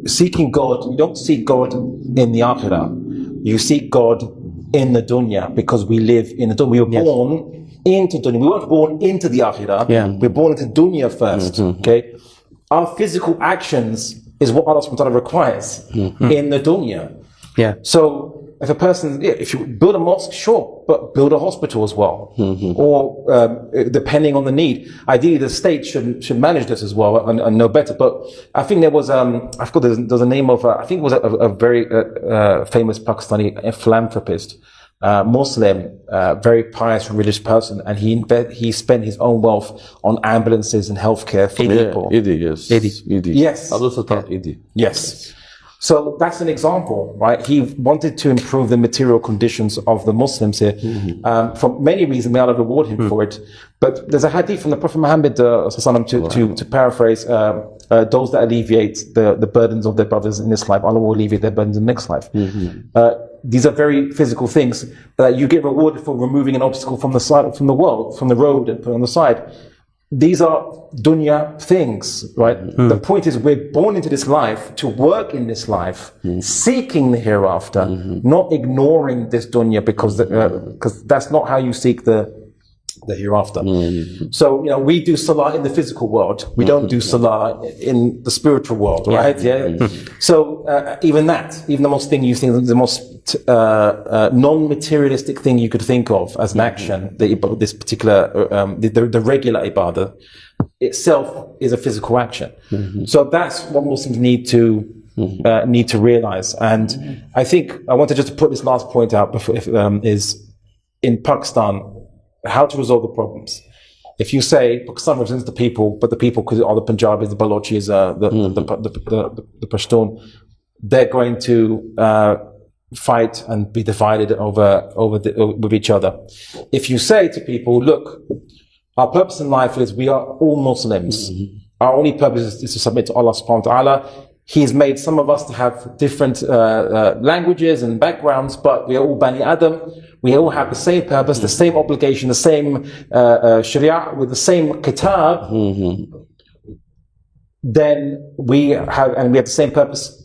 Seeking God, you don't seek God in the akhirah. You seek God in the dunya, because we live in the dunya. We were born into dunya. We weren't born into the akhirah. We're born into dunya first. Okay, our physical actions is what Allah subhanahu wa ta'ala requires in the dunya. Yeah. So if a person, if you build a mosque, sure, but build a hospital as well, or depending on the need. Ideally, the state should manage this as well and know better. But I think there was I forgot there's a name of I think it was a very famous Pakistani philanthropist, Muslim, very pious religious person, and he spent his own wealth on ambulances and healthcare for people. Yes. Yes. So that's an example, right? He wanted to improve the material conditions of the Muslims here. For many reasons, may Allah reward him for it. But there's a hadith from the Prophet Muhammad to paraphrase, those that alleviate the burdens of their brothers in this life, Allah will alleviate their burdens in the next life. These are very physical things that you get rewarded for removing an obstacle from the world, from the road, and put on the side. These are dunya things, right? The point is, we're born into this life to work in this life, seeking the hereafter, not ignoring this dunya, because that's not how you seek the hereafter. So, we do salah in the physical world. We don't do salah in the spiritual world, right? So, even the most thing you think, the most non-materialistic thing you could think of as an action, this particular, the regular ibadah itself is a physical action. So that's what Muslims need to realize. And I think I wanted just to put this last point out before, is in Pakistan, how to resolve the problems. If you say Pakistan represents the people, but the people are the Punjabis, the Balochis, the Pashtun, they're going to fight and be divided with each other. If you say to people, look, our purpose in life is we are all Muslims. Our only purpose is to submit to Allah subhanahu wa ta'ala. He's made some of us to have different languages and backgrounds, but we are all Bani Adam. We all have the same purpose, the same obligation, the same sharia, with the same kitab. Then we have the same purpose.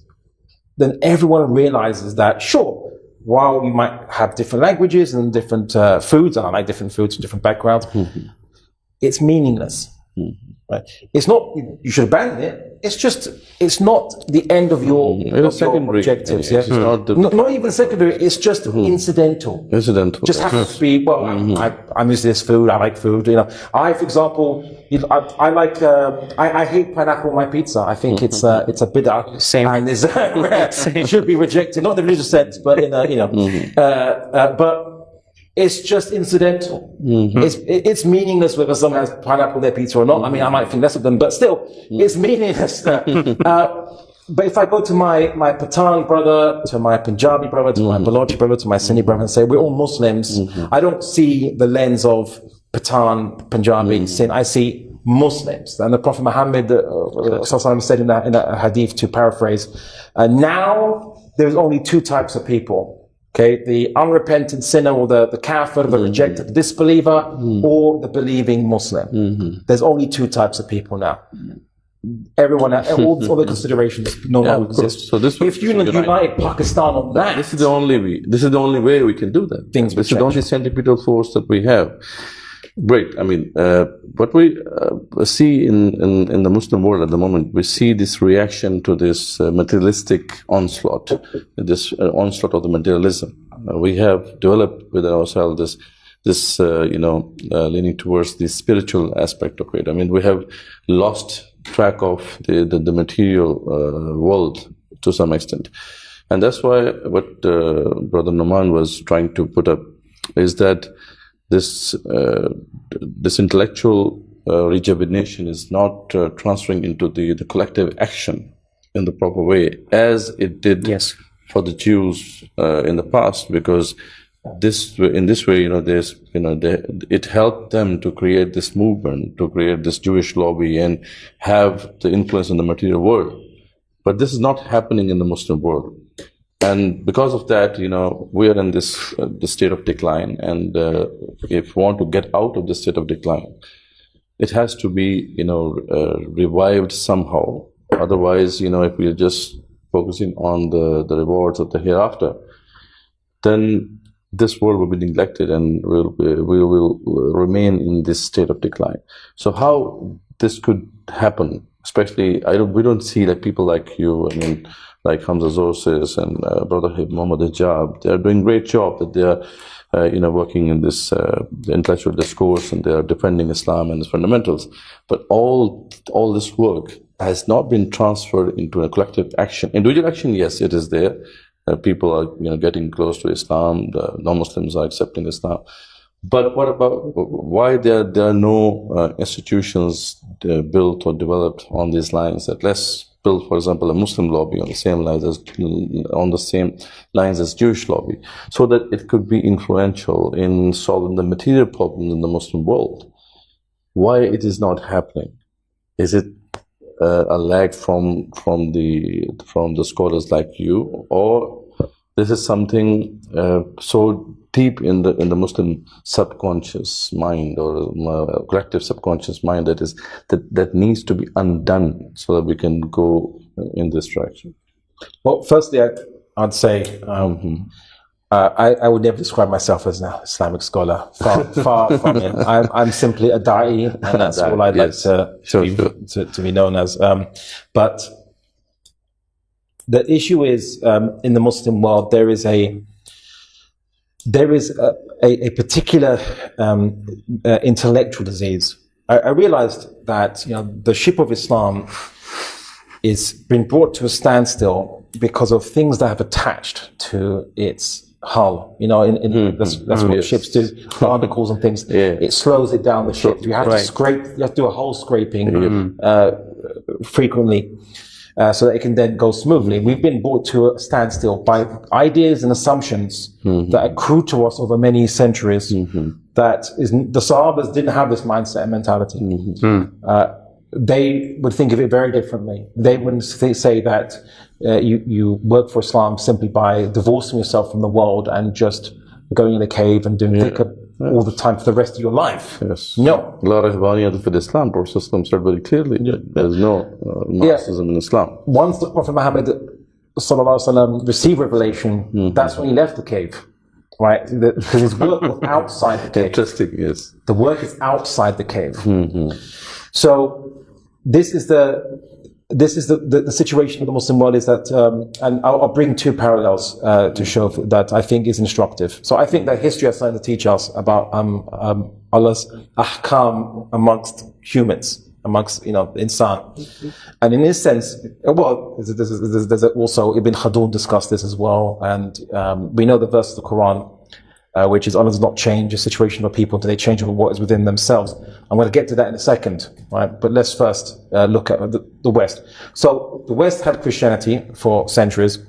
Then everyone realizes that, sure, while you might have different languages and different foods, I like different foods, different backgrounds, it's meaningless. Right? It's not, you should abandon it. It's not the end of your objectives. Not even secondary. It's just incidental. Just happens to be, I'm used to this food. I like food. I, for example, I like, I hate pineapple on my pizza. I think it's a bid'ah. Same. And it should be rejected. Not in the religious sense, but in but it's just incidental. It's meaningless whether someone has pineapple on their pizza or not. I mean, I might think less of them, but still, it's meaningless. But if I go to my Pathan brother, to my Punjabi brother, to my Balochi brother, to my Sindhi brother, and say, we're all Muslims, I don't see the lens of Pathan, Punjabi, Sindh. I see Muslims. And the Prophet Muhammad said in a hadith, to paraphrase, now there's only two types of people. Okay, the unrepentant sinner, or the kafir, the rejected, the disbeliever, or the believing Muslim. There's only two types of people now. Everyone, all the considerations no longer exist. So this, if you unite Pakistan on that, this is the only way. This is the only way we can do that. This is the only centripetal force that we have. Great. I mean, what we see in the Muslim world at the moment, we see this reaction to this materialistic onslaught, this onslaught of the materialism. We have developed within ourselves this leaning towards the spiritual aspect of it. I mean, we have lost track of the material world to some extent, and that's why what Brother Noman was trying to put up is that this intellectual rejuvenation is not transferring into the collective action in the proper way as it did for the Jews in the past, because in this way, it helped them to create this movement, to create this Jewish lobby and have the influence in the material world. But this is not happening in the Muslim world. And because of that, we are in this state of decline. And if we want to get out of this state of decline, it has to be, revived somehow. Otherwise, if we are just focusing on the rewards of the hereafter, then this world will be neglected and we will remain in this state of decline. So how this could happen, especially, we don't see like people like you, I mean, like Hamza Zorsis and Brother Muhammad Hijab. They are doing great job that they are, working in this intellectual discourse, and they are defending Islam and its fundamentals. But all this work has not been transferred into a collective action. Individual action, yes, it is there. People are, getting close to Islam. The non-Muslims are accepting Islam. But what about why there are no institutions built or developed on these lines? That let's build, for example, a Muslim lobby on the same lines as Jewish lobby, so that it could be influential in solving the material problems in the Muslim world. Why it is not happening? Is it a lag from the scholars like you, or this is something so deep in the Muslim subconscious mind, or collective subconscious mind, that needs to be undone so that we can go in this direction? Well, firstly, I'd say I would never describe myself as an Islamic scholar. Far from it. I'm simply a da'i, and that's all I'd like to be known as. But the issue is, in the Muslim world, there is a particular intellectual disease. I realized that the ship of Islam is been brought to a standstill because of things that have attached to its hull. That's what ships do. Barnacles and things. It slows it down. The ship. You have to scrape. You have to do a hull scraping frequently. So that it can then go smoothly. We've been brought to a standstill by ideas and assumptions that accrue to us over many centuries. That the Sahabas didn't have this mindset and mentality. They would think of it very differently. They wouldn't say that you work for Islam simply by divorcing yourself from the world and just going in a cave and doing dhikr all the time for the rest of your life. Yes. No. La rahbaniyat fi Islam, Prophet said very clearly. There's no Marxism in Islam. Once the Prophet Muhammad sallallahu alaihi wasallam received revelation, that's when he left the cave. Right? Because his work was outside the cave. Interesting, yes. The work is outside the cave. So this is the situation of the Muslim world, is that, and I'll bring two parallels to show that I think is instructive. So I think that history has something to teach us about Allah's ahkam amongst humans, amongst insan. And in this sense, well, there's also Ibn Khaldun discussed this as well, and we know the verse of the Quran which is Allah does not change the situation of people until they change what is within themselves. I'm going to get to that in a second, right? But let's first look at the West. So the West had Christianity for centuries,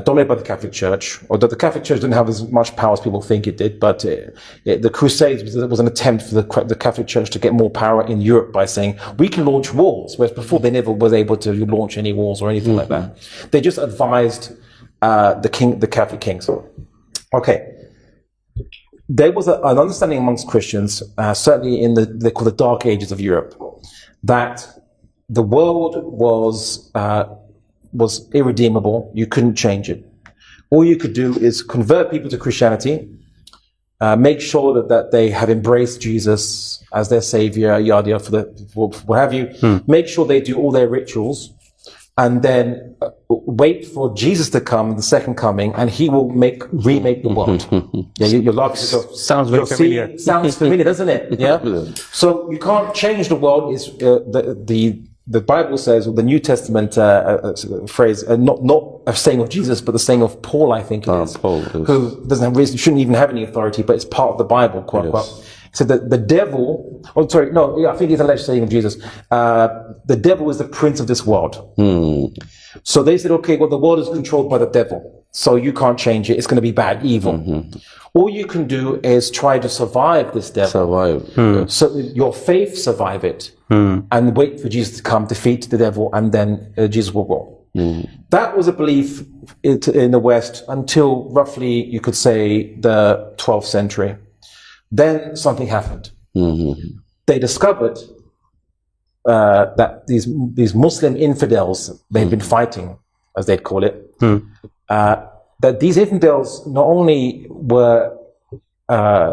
dominated by the Catholic Church, although the Catholic Church didn't have as much power as people think it did, but the Crusades was an attempt for the Catholic Church to get more power in Europe by saying, we can launch wars, whereas before they never was able to launch any wars or anything like that. They just advised the Catholic kings. Okay. There was an understanding amongst Christians, certainly in they call the Dark Ages of Europe, that the world was irredeemable. You couldn't change it. All you could do is convert people to Christianity, make sure that they have embraced Jesus as their savior, yada yada, for what have you. Make sure they do all their rituals, and then wait for Jesus to come, the second coming, and he will remake the world. Yeah, you're laughing. Sounds very familiar. Sounds familiar, doesn't it? Yeah. So you can't change the world. Is the Bible says, or the New Testament phrase, not a saying of Jesus, but the saying of Paul, I think it is, Paul, who shouldn't even have any authority, but it's part of the Bible, quote unquote. So the devil, I think it's a alleged saying of Jesus, the devil is the prince of this world. So they said, okay, well, the world is controlled by the devil, so you can't change it. It's going to be bad, evil. All you can do is try to survive this devil. So your faith survive it, and wait for Jesus to come, defeat the devil, and then Jesus will rule. That was a belief in the West until roughly, you could say, the 12th century. Then something happened. They discovered that these Muslim infidels they've been fighting, as they'd call it, that these infidels not only were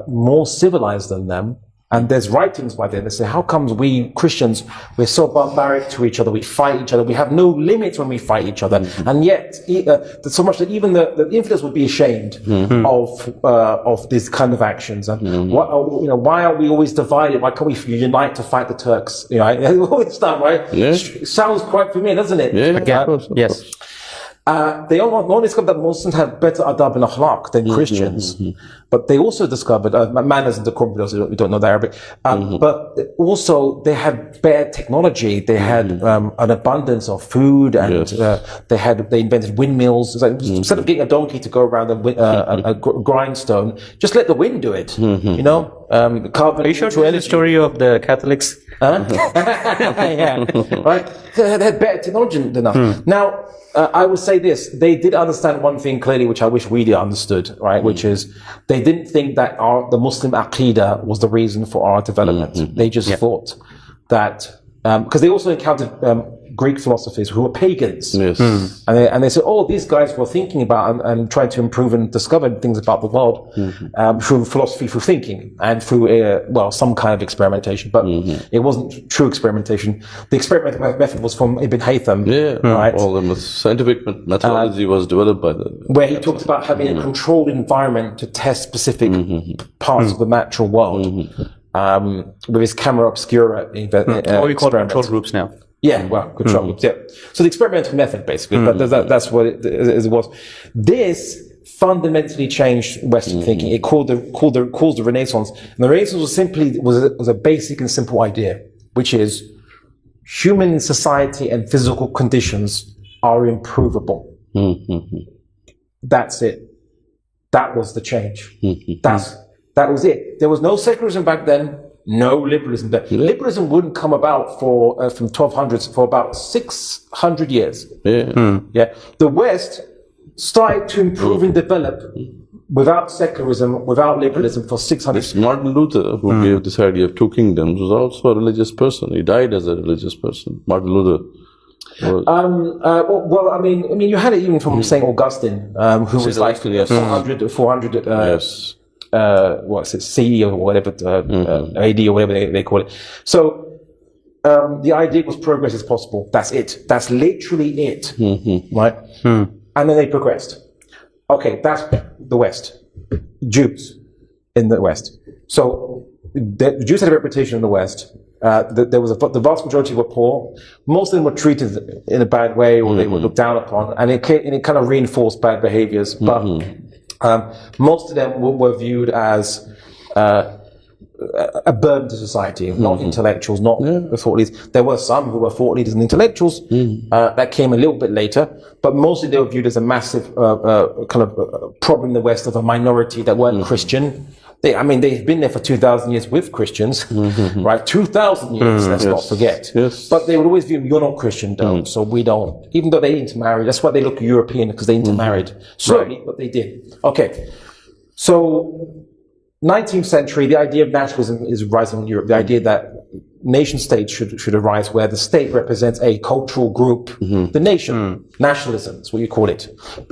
more civilized than them, and there's writings by them that say, how comes we Christians, we're so barbaric to each other, we fight each other, we have no limits when we fight each other, and yet so much that even the infidels would be ashamed of these kind of actions. And why are we always divided? Why can't we unite to fight the Turks? All this stuff, right? It sounds quite familiar, doesn't it? Yes. They only discovered that Muslims have better adab and akhlaq than Christians, but they also discovered manners and decorum. We don't know the Arabic, but also they had better technology. They had an abundance of food, and they invented windmills. Like, instead of getting a donkey to go around a grindstone, just let the wind do it. Carbon. Are you sure to tell the story of the Catholics? Yeah, right. They had better technology than us. Now, I would say this: they did understand one thing clearly, which I wish we did understood, right? Which is they didn't think that the Muslim Aqidah was the reason for our development. They just thought that because they also encountered Greek philosophers who were pagans, and they said, "Oh, these guys were thinking about and trying to improve and discover things about the world through philosophy, through thinking, and through some kind of experimentation." But it wasn't true experimentation. The experimental method was from Ibn Haytham, right? All the scientific methodology was developed by where he talked about having a controlled environment to test specific parts of the natural world. With his camera obscura, what we call control groups now. Yeah, well, control groups. Yeah. So the experimental method, basically, but that's what it was. This fundamentally changed Western thinking. It caused the Renaissance, and the Renaissance was a basic and simple idea, which is human society and physical conditions are improvable. That's it. That was the change. That was it. There was no secularism back then, no liberalism then. Liberalism wouldn't come about from 1200s for about 600 years. The West started to improve and develop without secularism, without liberalism for 600 years. Martin Luther, who gave this idea of two kingdoms, was also a religious person. He died as a religious person. Martin Luther. Well, I mean, you had it even from St. Augustine, who was like 400 what's it, CE or whatever, AD or whatever they call it. So, the idea was progress is possible. That's it. That's literally it. Right? And then they progressed. Okay, that's the West. Jews in the West. So, the Jews had a reputation in the West. There was the vast majority were poor. Most of them were treated in a bad way, or they were looked down upon, and it kind of reinforced bad behaviors. But Most of them were viewed as a burden to society, not intellectuals, not thought leaders. There were some who were thought leaders and intellectuals that came a little bit later, but mostly they were viewed as a massive kind of problem in the West of a minority that weren't Christian. They've been there for 2,000 years with Christians, right? 2,000 years, let's not forget. Yes. But they would always view, you're not Christian, though, so we don't. Even though they intermarried, that's why they look European, because they intermarried. Slowly, but they did. Okay. So, 19th century, the idea of nationalism is rising in Europe. The idea that nation states should arise where the state represents a cultural group, the nation. Nationalism is what you call it,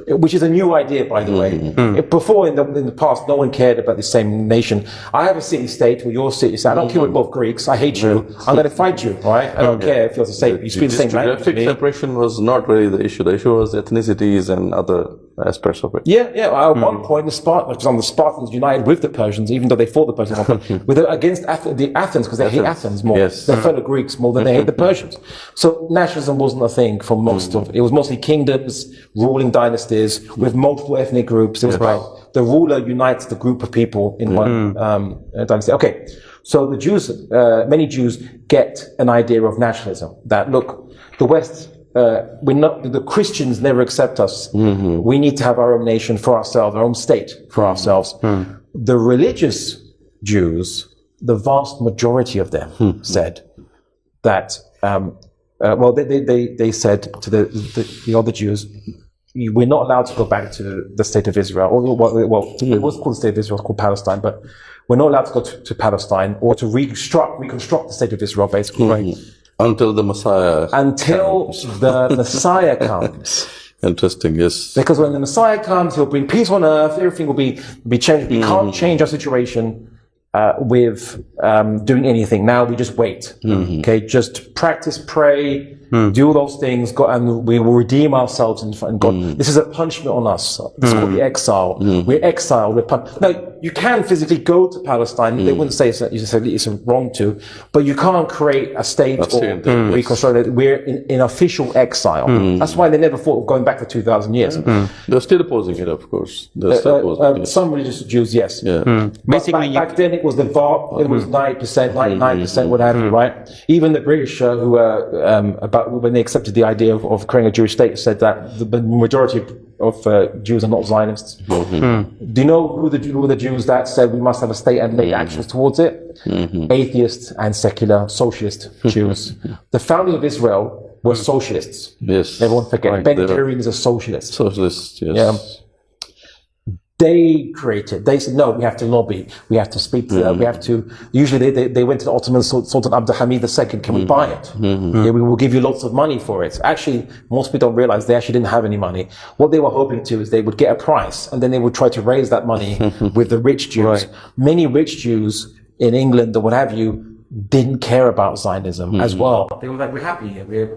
which is a new idea, by the way. Before, in the past, no one cared about the same nation. I have a city-state, or your city-state. I don't care with both Greeks. I hate you. I'm going to fight you, right? I don't care if you're the same. You speak the same language. Geographic separation was not really the issue. The issue was ethnicities and other aspects of it. Yeah. At one point, the Spartans united with the Persians, even though they fought the Persians against the Athens, because they hate Athens more. Yes. Their fellow Greeks more than they hate the Persians. So nationalism wasn't a thing for most of it. It was mostly kingdoms, ruling dynasties with multiple ethnic groups. It was about the ruler unites the group of people in one dynasty. Okay. So the Jews, many Jews get an idea of nationalism that, look, the West, the Christians never accept us. We need to have our own nation for ourselves, our own state for ourselves. The religious Jews, the vast majority of them said that, they said to the other Jews, we're not allowed to go back to the state of Israel. It was called the state of Israel, it was called Palestine, but we're not allowed to go to Palestine or to reconstruct the state of Israel, basically. Right? Until the Messiah the Messiah comes. Interesting, yes. Because when the Messiah comes, he'll bring peace on earth, everything will be changed. We can't change our situation with doing anything. Now we just wait. Okay, just practice, pray, do all those things, and we will redeem ourselves in front of God. This is a punishment on us. It's called the exile. We're exiled. Now, you can physically go to Palestine. They wouldn't say it's wrong to, but you can't create a state or reconstruct it. We're in official exile. That's why they never thought of going back for 2,000 years. They're still opposing it, of course. They're still opposing it. Some religious Jews, yes. Yeah. Basically, back then it was it was 90%, 99%, what have you, right? Even the British, who were when they accepted the idea of creating a Jewish state, said that the majority of Jews are not Zionists. Do you know who the Jews that said we must have a state and make actions towards it? Atheists and secular socialist Jews. The founding of Israel were socialists. Yes. Everyone forget. Right. Ben Gurion is a socialist. Socialist, yes. Yeah. They said, no, we have to lobby. We have to speak to them. We have to, usually they went to the Ottoman Sultan Abdulhamid II. Can we buy it? Yeah, we will give you lots of money for it. Actually, most people don't realize they actually didn't have any money. What they were hoping to is they would get a price and then they would try to raise that money with the rich Jews. Right. Many rich Jews in England or what have you didn't care about Zionism as well. They were like, we're happy here. We're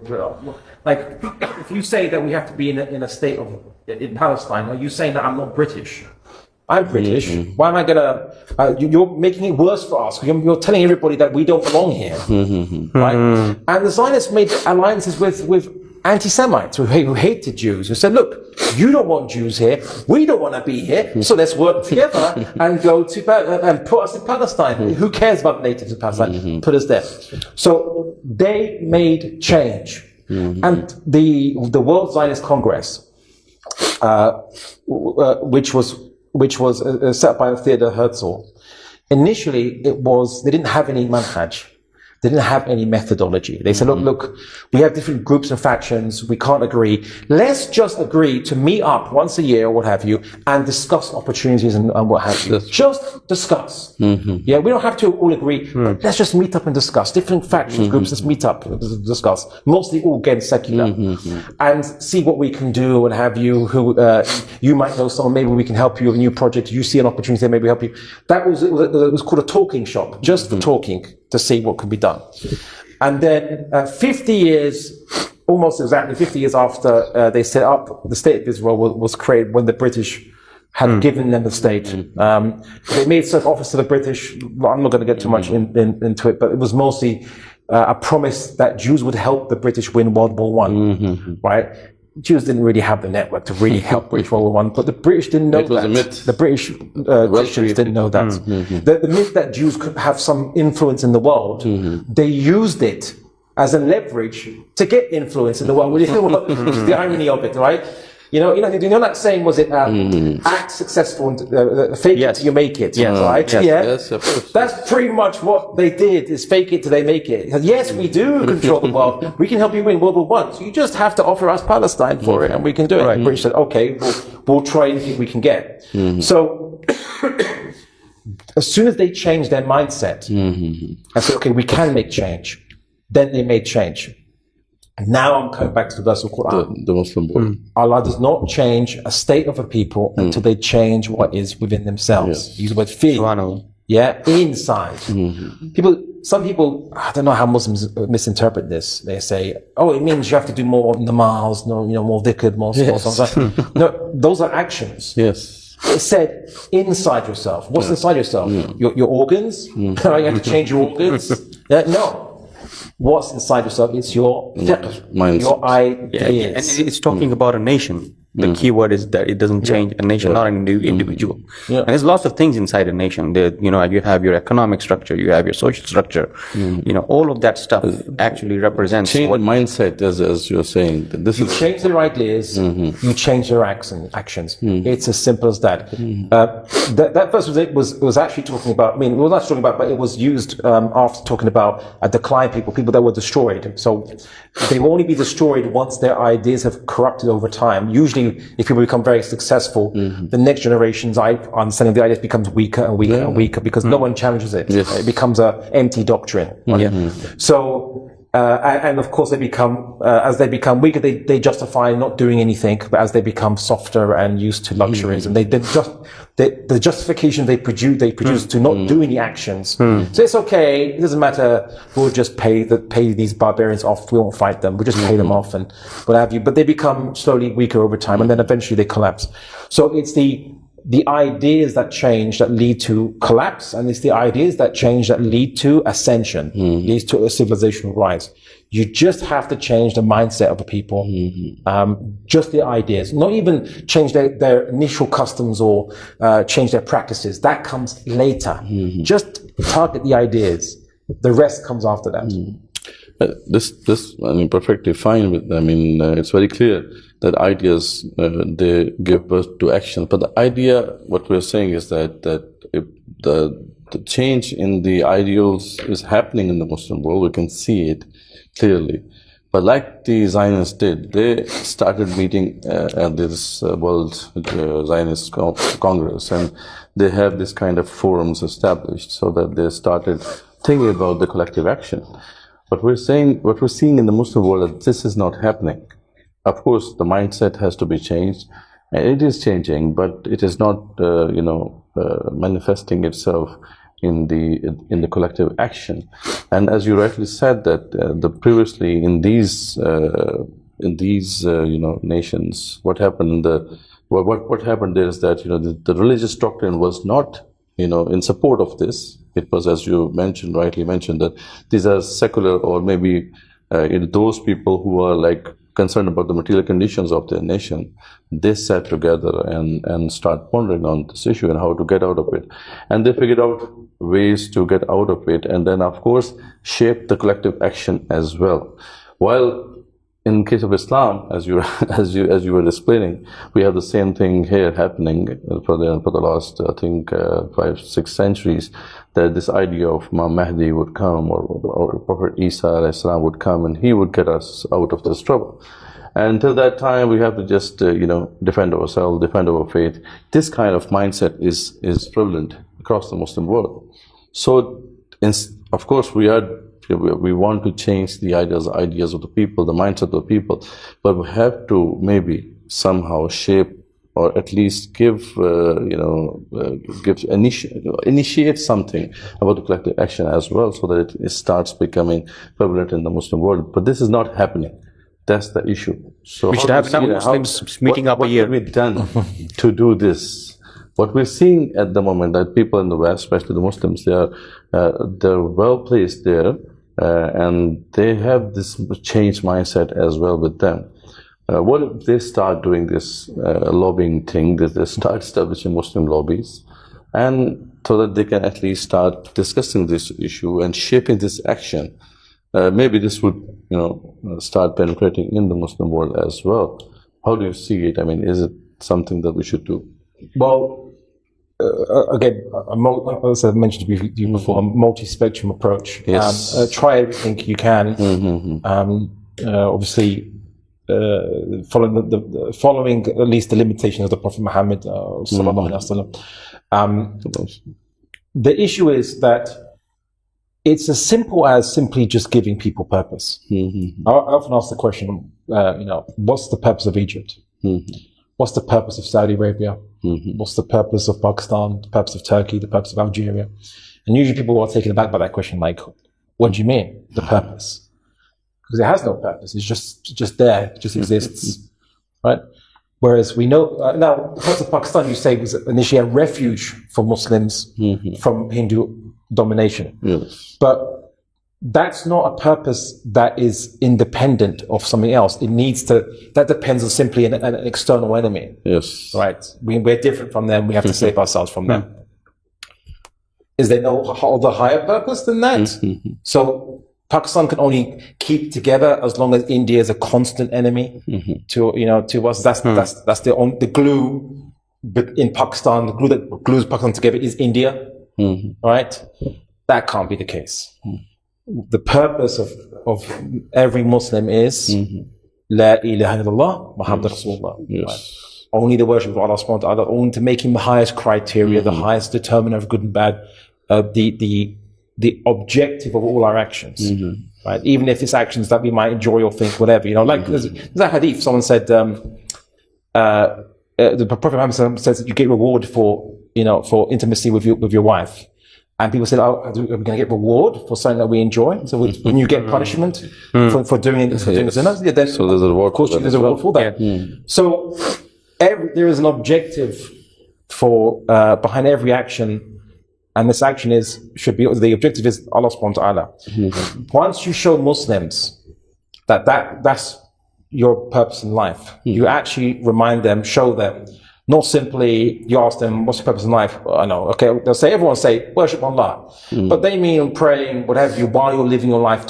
like, if you say that we have to be in a state in Palestine, are you saying that I'm not British? I'm British. Why am I gonna? You're making it worse for us. You're telling everybody that we don't belong here, right? And the Zionists made alliances with anti-Semites who hated Jews, who said, "Look, you don't want Jews here. We don't want to be here. So let's work together and go to and put us in Palestine. Who cares about natives in Palestine? Put us there." So they made change, and the World Zionist Congress, which was set by Theodor Herzl. Initially, they didn't have any manhaj. They didn't have any methodology. They said, look, we have different groups and factions. We can't agree. Let's just agree to meet up once a year or what have you and discuss opportunities and what have you. Just discuss. Yeah, we don't have to all agree. Let's just meet up and discuss. Different factions, groups, let's meet up and discuss. Mostly all again secular. And see what we can do and have you, you might know someone, maybe we can help you with a new project. You see an opportunity there, maybe help you. It was called a talking shop, just for talking, to see what could be done. And then 50 years, almost exactly 50 years after they set up, the state of Israel was created when the British had given them the state. They made certain offers to the British. I'm not going to get too much into it, but it was mostly a promise that Jews would help the British win World War I, right? Jews didn't really have the network to really help British World War I, but the British didn't know that. It was a myth. The British Christians didn't know that. The myth that Jews could have some influence in the world, they used it as a leverage to get influence in the world. Which is the irony of it, right? You know that saying, was it act successful and fake it till you make it, right? Yes, of course. That's pretty much what they did, is fake it till they make it. Yes, we do control the world. We can help you win World War I. So you just have to offer us Palestine for it, and we can do it. Right. British said, okay, we'll try anything we can get. So as soon as they changed their mindset and said, okay, we can make change, then they made change. Now I'm coming back to the verse of Quran. The Muslim world. Allah does not change a state of a people until they change what is within themselves. Yes. Use the word fi. Inside. Some people, I don't know how Muslims misinterpret this. They say, oh, it means you have to do more namaz, more dhikr, more stuff. No, those are actions. Yes. It said inside yourself. What's inside yourself? Your organs? You have to change your organs? No. What's inside yourself? It's your fiqh, your ideas. And it's talking about a nation. The key word is that it doesn't change a nation, not an individual. And there's lots of things inside a nation. You have your economic structure, you have your social structure. All of that stuff actually represents change mindset, as you're saying. You change their ideas, you change their actions. It's as simple as that. That verse was actually talking about. I mean, it was not talking about, but it was used after talking about a decline people that were destroyed. So they will only be destroyed once their ideas have corrupted over time. Usually, if people become very successful, the next generation's understanding of the ideas becomes weaker and weaker and weaker because no one challenges it. Yes. It becomes an empty doctrine. Right? So, and of course, as they become weaker, they justify not doing anything. But as they become softer and used to luxuries, and the justification they produce to not do any actions. So it's okay. It doesn't matter. We'll just pay these barbarians off. We won't fight them. We'll just pay them off and what have you. But they become slowly weaker over time, and then eventually they collapse. So it's the ideas that change that lead to collapse, and it's the ideas that change that lead to ascension, leads to a civilizational rise. You just have to change the mindset of the people, just the ideas, not even change their initial customs or change their practices. That comes later. Just target the ideas. The rest comes after that. This, perfectly fine with, it's very clear that ideas, they give birth to action. But the idea, what we're saying is that if the change in the ideals is happening in the Muslim world, we can see it clearly. But like the Zionists did, they started meeting at this World Zionist Congress, and they have this kind of forums established so that they started thinking about the collective action. But what we're seeing in the Muslim world, that this is not happening. Of course, the mindset has to be changed, and it is changing, but it is not, manifesting itself in the collective action. And as you rightly said, that previously in these nations, what happened what happened there is that the religious doctrine was not in support of this. It was, as you rightly mentioned, that these are secular, or maybe those people who are concerned about the material conditions of their nation. They sat together and start pondering on this issue and how to get out of it. And they figured out ways to get out of it, and then of course shape the collective action as well. While in case of Islam, as you were explaining, we have the same thing here happening for the last, I think, 5-6 centuries, that this idea of Imam Mahdi would come, or Prophet Isa alayhi salam would come, and he would get us out of this trouble. And until that time, we have to just defend ourselves, defend our faith. This kind of mindset is prevalent across the Muslim world. So, of course, we want to change the ideas of the people, the mindset of the people, but we have to maybe somehow shape, or at least initiate something about the collective action as well, so that it starts becoming prevalent in the Muslim world. But this is not happening. That's the issue. So we should have enough Muslims meeting up a year. What have we done to do this? What we're seeing at the moment, that people in the West, especially the Muslims, they're well placed there, and they have this changed mindset as well with them. What if they start doing this lobbying thing, that they start establishing Muslim lobbies, and so that they can at least start discussing this issue and shaping this action? Maybe this would, start penetrating in the Muslim world as well. How do you see it? I mean, is it something that we should do? Well, again, as I mentioned to you before, a multi-spectrum approach. Yes. Try everything you can. Obviously, following at least the limitations of the Prophet Muhammad sallallahu alaihi wasallam. The issue is that it's as simple as simply just giving people purpose. I often ask the question, what's the purpose of Egypt? What's the purpose of Saudi Arabia? What's the purpose of Pakistan? The purpose of Turkey? The purpose of Algeria? And usually people are taken aback by that question, like, what do you mean, the purpose? Because it has no purpose. It's just there. It just exists, right? Whereas we know, now, the purpose of Pakistan, you say, was initially a refuge for Muslims from Hindu domination. Yes. But that's not a purpose that is independent of something else. It needs to, that depends on simply an external enemy. Yes. Right? We're different from them. We have to save ourselves from them. Is there no other higher purpose than that? So Pakistan can only keep together as long as India is a constant enemy to us. That's the glue in Pakistan. The glue that glues Pakistan together is India. Right? That can't be the case. The purpose of every Muslim is La ilaha illallah Muhammad Rasulullah. Yes. Right? Only the worship of Allah subhanahu wa ta'ala, only to make him the highest criteria, the highest determiner of good and bad, the objective of all our actions. Right? Even if it's actions that we might enjoy or think whatever, like there's a hadith, someone said the Prophet Muhammad says that you get reward for intimacy with your wife. And people said, are we going to get reward for something that we enjoy? So when you get punishment for doing zina, then So there's a reward. of course there's a reward for that. So there is an objective for behind every action, and this action should be the objective is Allah subhanahu wa ta'ala. Once you show Muslims that's your purpose in life, you actually remind them, show them. Not simply you ask them, what's your purpose in life? I know, okay, everyone will say, worship Allah. But they mean praying, what have you, while you're living your life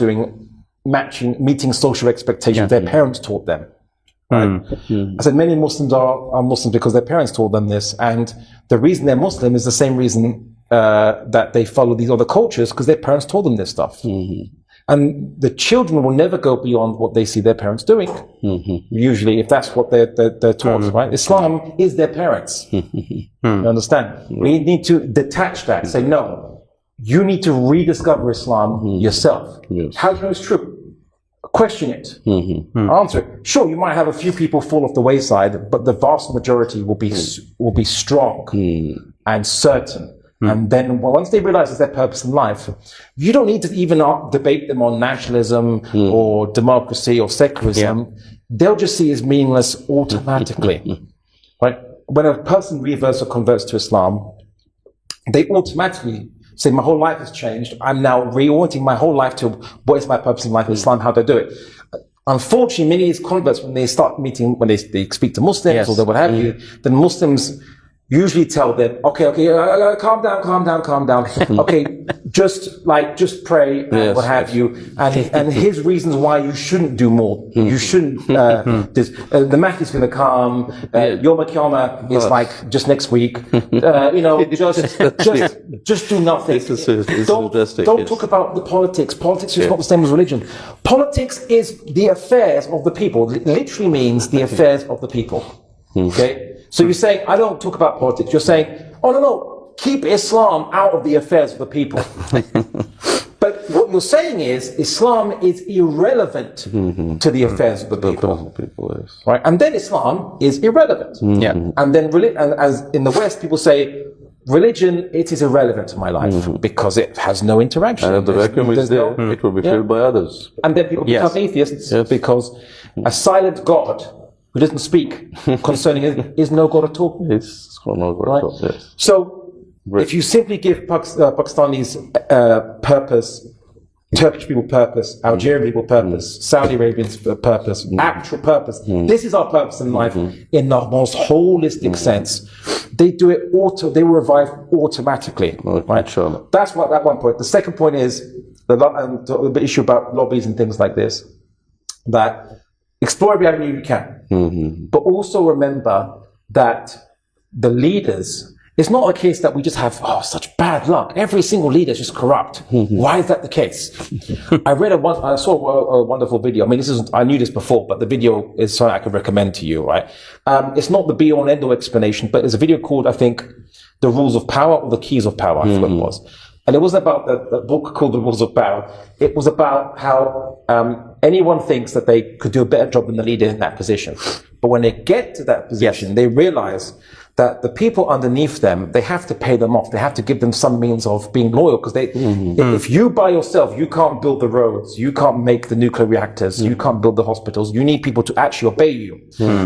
meeting social expectations their parents taught them. Right? I said many Muslims are Muslims because their parents taught them this. And the reason they're Muslim is the same reason that they follow these other cultures, because their parents taught them this stuff. And the children will never go beyond what they see their parents doing. Usually, if that's what they're taught, right? Islam is their parents. You understand? We need to detach that. Say, no, you need to rediscover Islam yourself. Yes. How do you know it's true? Question it. Answer it. Sure, you might have a few people fall off the wayside, but the vast majority will be strong and certain. And then once they realize it's their purpose in life, you don't need to even debate them on nationalism or democracy or secularism. They'll just see it as meaningless automatically. Right? When a person reverts or converts to Islam, they automatically say, my whole life has changed. I'm now reorienting my whole life to what is my purpose in life in Islam, how do I do it? Unfortunately, many of these converts, when they start meeting, when they speak to Muslims or what have you, then Muslims usually tell them, okay, calm down. Okay, just pray, what have you. And his reasons why you shouldn't do more. You shouldn't, the Mahdi's going to come, Yom Kippur is like just next week. Just do nothing. Don't talk about the politics. Politics is not the same as religion. Politics is the affairs of the people. It literally means the affairs of the people. Okay? So you're saying, I don't talk about politics. You're saying, oh, no, keep Islam out of the affairs of the people. But what you're saying is, Islam is irrelevant to the affairs of the people. Right? And then Islam is irrelevant. And then, as in the West, people say, religion, it is irrelevant to my life because it has no interaction. And if the vacuum is there, it will be filled by others. And then people become atheists because a silent God who doesn't speak concerning it is no God at all. It's no God at all, yes. So, if you simply give Pakistanis purpose Turkish people purpose, Algerian people purpose, Saudi Arabians purpose, actual purpose. This is our purpose in life in the most holistic sense. They do it they revive automatically. Right? Sure. That's what that one point. The second point is the issue about lobbies and things like this, that explore every avenue you can, but also remember that the leaders, it's not a case that we just have such bad luck. Every single leader is just corrupt. Why is that the case? I saw a wonderful video. I mean, I knew this before, but the video is something I could recommend to you, right? It's not the be-all and end-all explanation, but it's a video called, I think, The Rules of Power or The Keys of Power, I forgot what it was. And it wasn't about the book called The Rules of Power. It was about how anyone thinks that they could do a better job than the leader in that position. But when they get to that position, they realize that the people underneath them, they have to pay them off. They have to give them some means of being loyal, because if you by yourself, you can't build the roads, you can't make the nuclear reactors, you can't build the hospitals. You need people to actually obey you.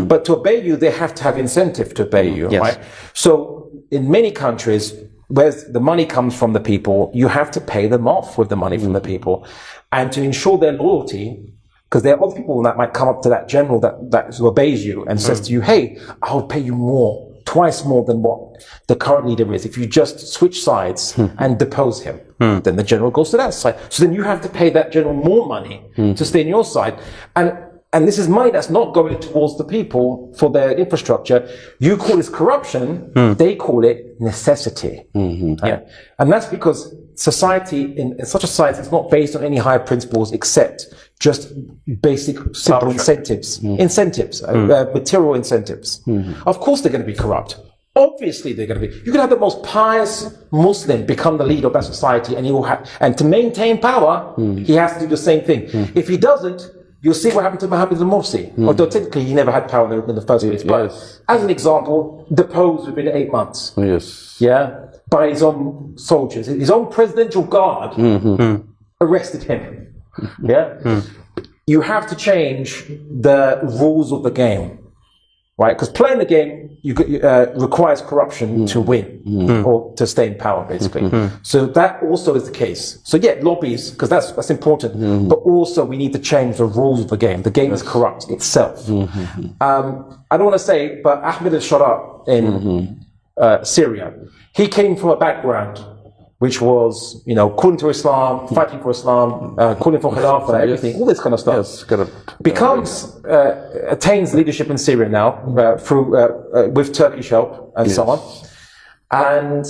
But to obey you, they have to have incentive to obey you, right? So in many countries, where the money comes from the people, you have to pay them off with the money from the people. And to ensure their loyalty, because there are other people that might come up to that general that obeys you and says to you, hey, I'll pay you more, twice more than what the current leader is. If you just switch sides and depose him, then the general goes to that side. So then you have to pay that general more money to stay on your side. And this is money that's not going towards the people for their infrastructure. You call this corruption, they call it necessity. Yeah. And that's because society, in such a society, is not based on any higher principles except just basic, simple incentives, material incentives. Of course they're going to be corrupt. Obviously they're going to be. You can have the most pious Muslim become the leader of that society, and he will have, and to maintain power, he has to do the same thing. If he doesn't, you'll see what happened to Mohammed al-Morsi. Although technically he never had power in the first place. But as an example, deposed within 8 months. Yeah, by his own soldiers. His own presidential guard arrested him. Yeah, you have to change the rules of the game, right? Because playing the game requires corruption to win or to stay in power, basically. So that also is the case. So yeah, lobbies, because that's important. But also we need to change the rules of the game. The game is corrupt itself. I don't want to say, but Ahmed al-Shara in Syria, he came from a background which was, calling to Islam, fighting for Islam, calling for Khilafah, everything, all this kind of stuff. Attains leadership in Syria now, with Turkish help and so on. And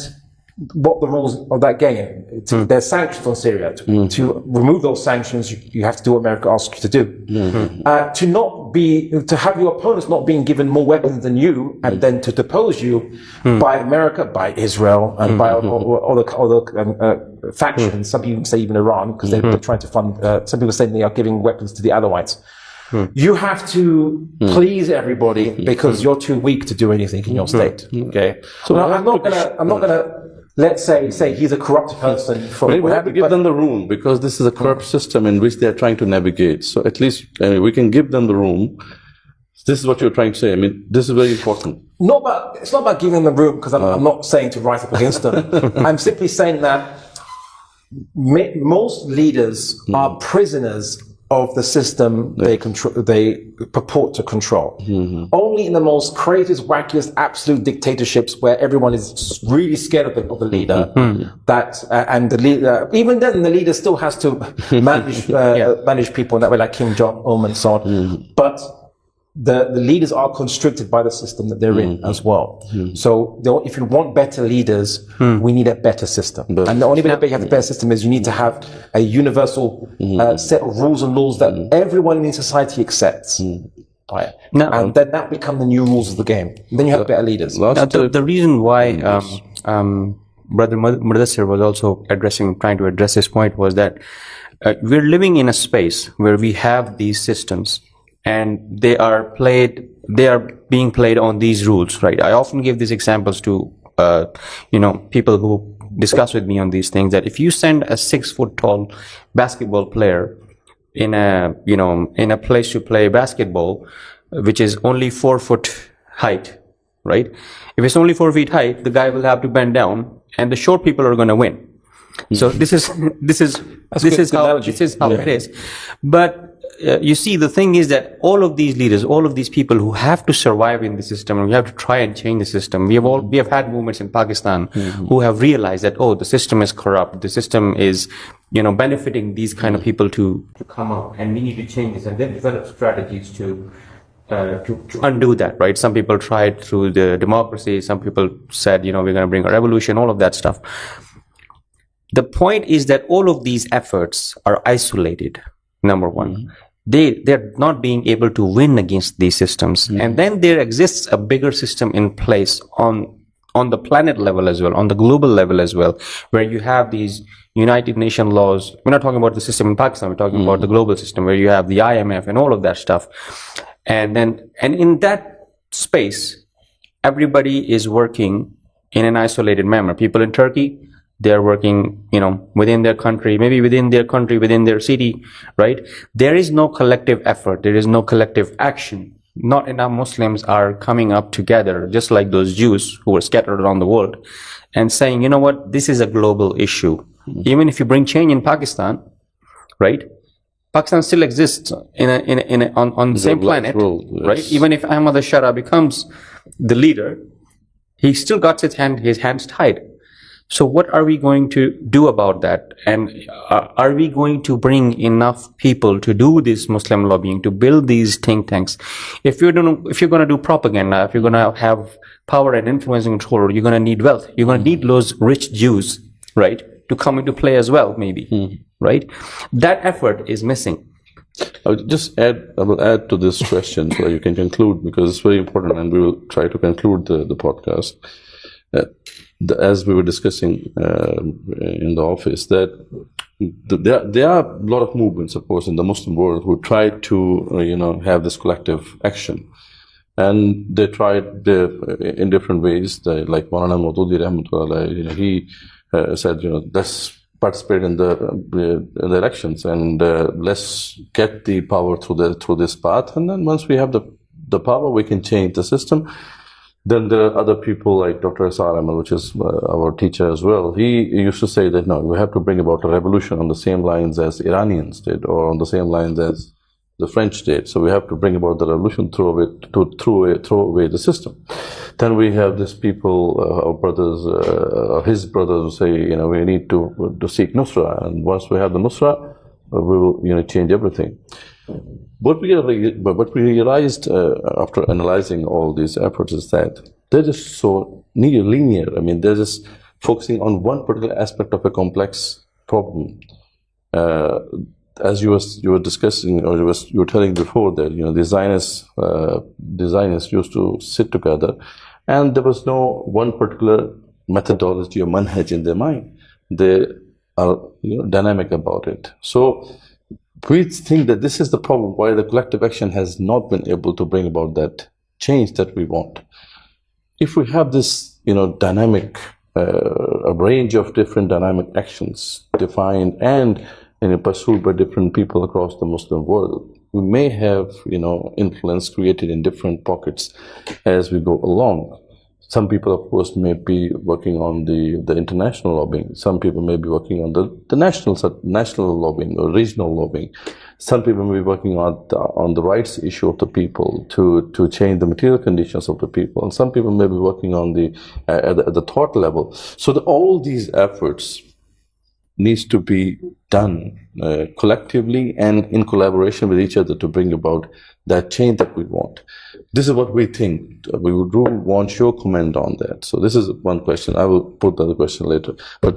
what the rules of that game, there's sanctions on Syria. To remove those sanctions, you have to do what America asks you to do. To have your opponents not being given more weapons than you, and then to depose you by America, by Israel, and by other factions. Some people say even Iran, because they're trying to fund, some people say they are giving weapons to the Alawites. You have to please everybody because you're too weak to do anything in your state. Okay. So I'm not gonna let's say he's a corrupt person. We have to give them the room, because this is a corrupt system in which they're trying to navigate. So at least we can give them the room. This is what you're trying to say. I mean, this is very important. It's not about giving them the room, because I'm not saying to rise up against them. I'm simply saying that most leaders are prisoners of the system they purport to control. Only in the most craziest, wackiest, absolute dictatorships where everyone is really scared of the leader, and the leader, even then the leader still has to manage people in that way, like Kim Jong-un and so on. But the leaders are constricted by the system that they're in as well. So if you want better leaders, we need a better system. And the only way you have a better system is you need to have a universal set of rules and laws that everyone in society accepts. Right. And then that become the new rules of the game. Then you have better leaders. The reason why Brother Mudassir was also trying to address this point was that we're living in a space where we have these systems, and they are being played on these rules, right? I often give these examples to, people who discuss with me on these things, that if you send a 6 foot tall basketball player in a place to play basketball, which is only 4 foot height, right? If it's only 4 feet height, the guy will have to bend down, and the short people are going to win. So this is how it is. But you see, the thing is that all of these leaders, all of these people who have to survive in the system, and we have to try and change the system. We have had movements in Pakistan who have realized that, oh, the system is corrupt. The system is, benefiting these kind of people to come up, and we need to change this. And then develop strategies to undo that, right? Some people tried through the democracy. Some people said, we're going to bring a revolution, all of that stuff. The point is that all of these efforts are isolated, number one. They're not being able to win against these systems. And then there exists a bigger system in place on the planet level as well, on the global level as well, where you have these United Nations laws. We're not talking about the system in Pakistan, we're talking about the global system where you have the IMF and all of that stuff. And in that space, everybody is working in an isolated manner. People in Turkey, they're working, within their country, maybe within their city, right? There is no collective effort. There is no collective action. Not enough Muslims are coming up together, just like those Jews who were scattered around the world, and saying, you know what, this is a global issue. Even if you bring change in Pakistan, right? Pakistan still exists on the same planet, world, yes. Right? Even if Ahmad al-Shara becomes the leader, he still got his hands tied. So what are we going to do about that? And are we going to bring enough people to do this Muslim lobbying, to build these think tanks? If you're going to do propaganda, if you're going to have power and influence and control, you're going to need wealth. You're going to need those rich Jews, right, to come into play as well, maybe, right? That effort is missing. I will add to this question so you can conclude, because it's very important, and we will try to conclude the podcast. As we were discussing in the office, that there are a lot of movements, of course, in the Muslim world who try to, have this collective action. And they tried in different ways. Like Maulana Maududi Rahmatullah, he said, let's participate in the elections, and let's get the power through this path. And then once we have the power, we can change the system. Then there are other people like Dr. Asar, which is our teacher as well. He used to say that, no, we have to bring about a revolution on the same lines as Iranians did, or on the same lines as the French did. So we have to bring about the revolution throw away the system. Then we have these people, our brothers, his brothers who say, we need to seek Nusra. And once we have the Nusra, we will, change everything. What we realized after analyzing all these efforts is that they're just so linear. I mean, they're just focusing on one particular aspect of a complex problem. As you were discussing, or you were telling before, that the Zionists used to sit together, and there was no one particular methodology or manhaj in their mind. They are dynamic about it. So we think that this is the problem why the collective action has not been able to bring about that change that we want. If we have this, dynamic, a range of different dynamic actions defined and pursued by different people across the Muslim world, we may have, influence created in different pockets as we go along. Some people, of course, may be working on the international lobbying. Some people may be working on the national lobbying or regional lobbying. Some people may be working on the rights issue of the people to change the material conditions of the people. And some people may be working on at the thought level. So all these efforts needs to be done collectively and in collaboration with each other to bring about that change that we want. This is what we think. We would want your comment on that. So this is one question. I will put the other question later. But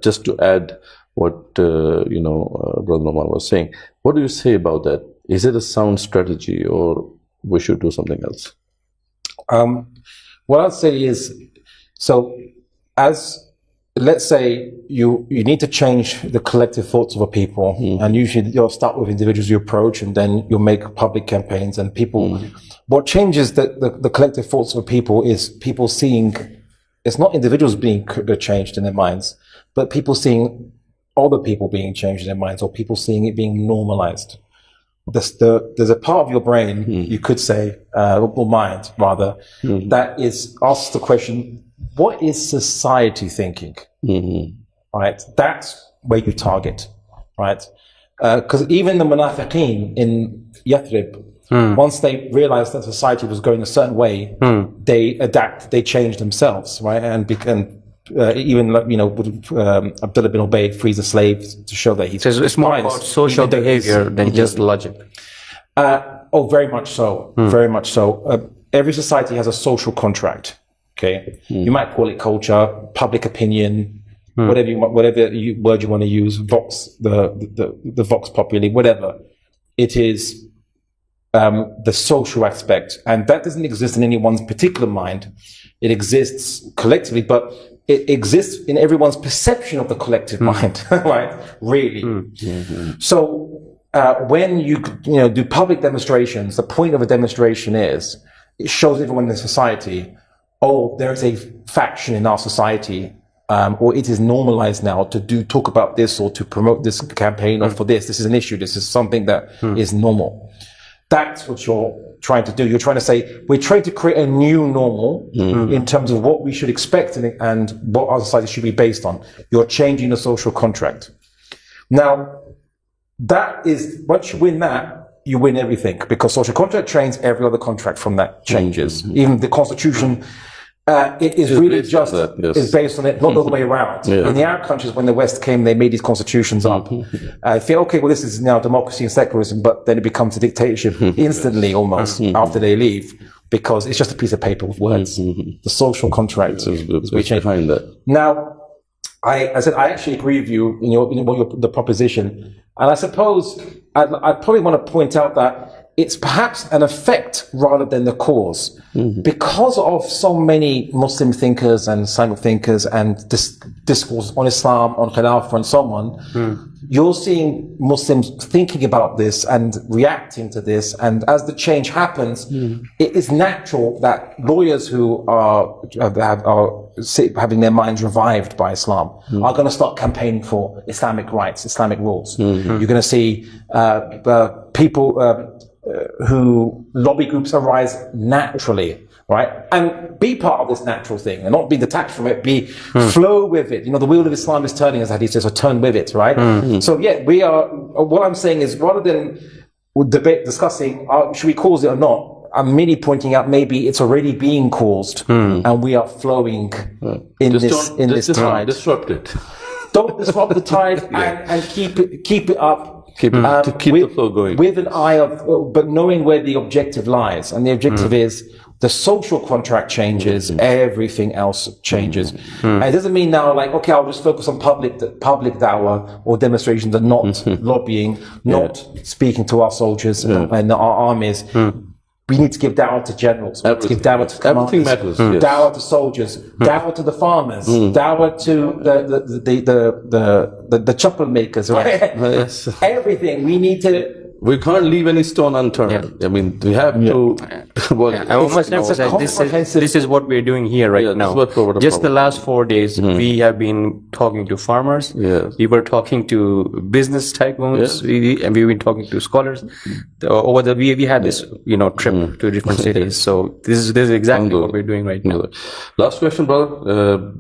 just to add what Brother Noman was saying, what do you say about that? Is it a sound strategy, or we should do something else? What I'd say is, let's say you need to change the collective thoughts of a people, and usually you'll start with individuals you approach, and then you'll make public campaigns, and people. What changes the collective thoughts of a people is people seeing. It's not individuals being changed in their minds, but people seeing other people being changed in their minds, or people seeing it being normalized. There's a part of your brain, you could say, or mind rather, that asks the question: what is society thinking? right? That's where you target, right? Because even the munafiqeen in Yathrib, once they realized that society was going a certain way, they adapt, they change themselves, right? And even like, Abdullah bin Ubay frees the slaves to show that he's. So it's more about social behavior than just logic. Very much so. Very much so. Every society has a social contract. Okay, you might call it culture, public opinion, whatever word you want to use, vox, the vox populi, whatever. It is the social aspect, and that doesn't exist in anyone's particular mind. It exists collectively, but it exists in everyone's perception of the collective mind, right? Really. So when you do public demonstrations, the point of a demonstration is it shows everyone in the society, there is a faction in our society, or it is normalized now to talk about this or to promote this campaign or for this. This is an issue. This is something that is normal. That's what you're trying to do. You're trying to say, we're trying to create a new normal in terms of what we should expect and what our society should be based on. You're changing the social contract. Now, that is, once you win that, you win everything, because social contract changes, every other contract from that changes. Even the constitution, it is really just is based on it, not the other way around. In the Arab countries, when the West came, they made these constitutions up. Feel, okay, well, this is now democracy and secularism, but then it becomes a dictatorship instantly, almost, after they leave, because it's just a piece of paper with words. The social contract is behind that. Now, I said, I actually agree with you in the proposition. And I suppose I'd probably want to point out that it's perhaps an effect rather than the cause. Because of so many Muslim thinkers and Islamic thinkers and discourse on Islam, on Khilafah and so on, you're seeing Muslims thinking about this and reacting to this. And as the change happens, it is natural that lawyers who are having their minds revived by Islam are going to start campaigning for Islamic rights, Islamic rules. You're going to see people who lobby groups arise naturally, right? And be part of this natural thing and not be detached from it, flow with it. The wheel of Islam is turning, as Hadith says, so turn with it, right? So yeah, we are, what I'm saying is, rather than discussing, should we cause it or not, I'm merely pointing out maybe it's already being caused and we are flowing in this tide. Disrupt it. Don't disrupt the tide and keep it up. Keep the flow going. With an eye but knowing where the objective lies. And the objective is the social contract changes, everything else changes. And it doesn't mean now okay, I'll just focus on public dawah or demonstrations and not lobbying, not speaking to our soldiers and our armies. We need to give dawah to generals. We need to give dawah to commanders. Everything matters. Dawah to soldiers. Dawah to the farmers. Dawah to the chocolate makers. Right? Yes. Everything. We need to. We can't leave any stone unturned. I mean, we have to. I must emphasize this is what we're doing here right now. Just the last 4 days, we have been talking to farmers. We were talking to business tycoons, and we've been talking to scholars. We had this, trip to different cities. So this is exactly what we're doing right now. Last question, brother.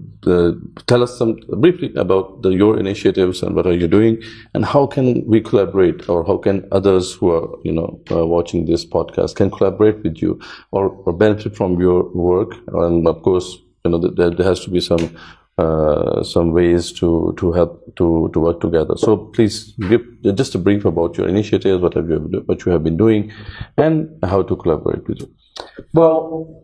Tell us briefly about your initiatives and what are you doing, and how can we collaborate, or how can others who are watching this podcast can collaborate with you or benefit from your work? And of course, there has to be some ways to help to work together. So please give just a brief about your initiatives, what you have been doing, and how to collaborate with you. Well,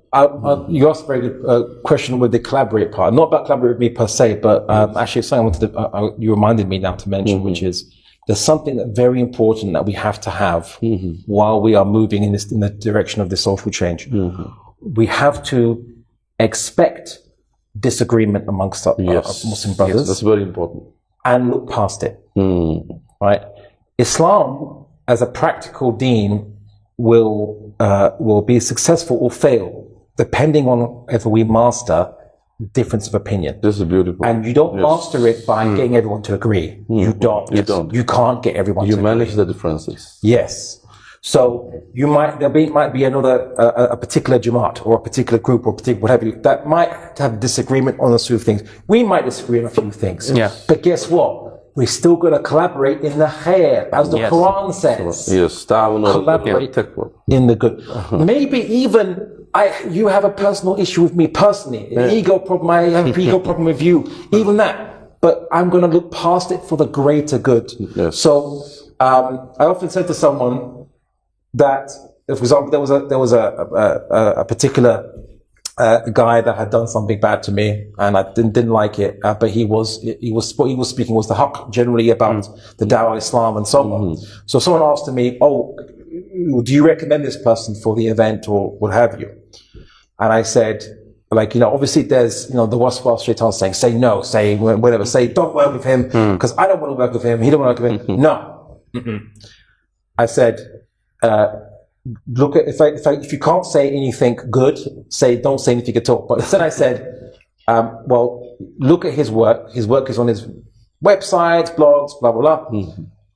you asked a very good question with the collaborate part. Not about collaborate with me per se, but actually something you reminded me now to mention, which is there's something that very important that we have to have while we are moving in the direction of this social change. We have to expect disagreement amongst our Muslim brothers. Yes, that's very important. And look past it. Right? Islam, as a practical deen, will be successful or fail depending on whether we master difference of opinion. This is beautiful. And you don't master it by getting everyone to agree. You don't. You can't get everyone to agree. You manage the differences. Yes. So might be another, a particular Jamaat or a particular group or particular whatever that might have disagreement on a few things. We might disagree on a few things. Yeah. But guess what? We're still going to collaborate in the khair, as the Quran says. Yes. Collaborate in the good. Maybe even you have a personal issue with me personally, an ego problem, I have an ego problem with you, even that. But I'm going to look past it for the greater good. Yes. So I often said to someone that, for example, there was a particular guy that had done something bad to me, and I didn't like it. But he was speaking was the haqq generally about the Dawah Islam and so on. So someone asked me, "Oh, do you recommend this person for the event or what have you?" And I said, like, obviously there's, the waswas shaitan saying, say no, say whatever, say don't work with him because I don't want to work with him. He don't want to work with him. No. I said, look at if you can't say anything good, don't say anything at all. But instead I said, well, look at his work. His work is on his websites, blogs, blah blah blah.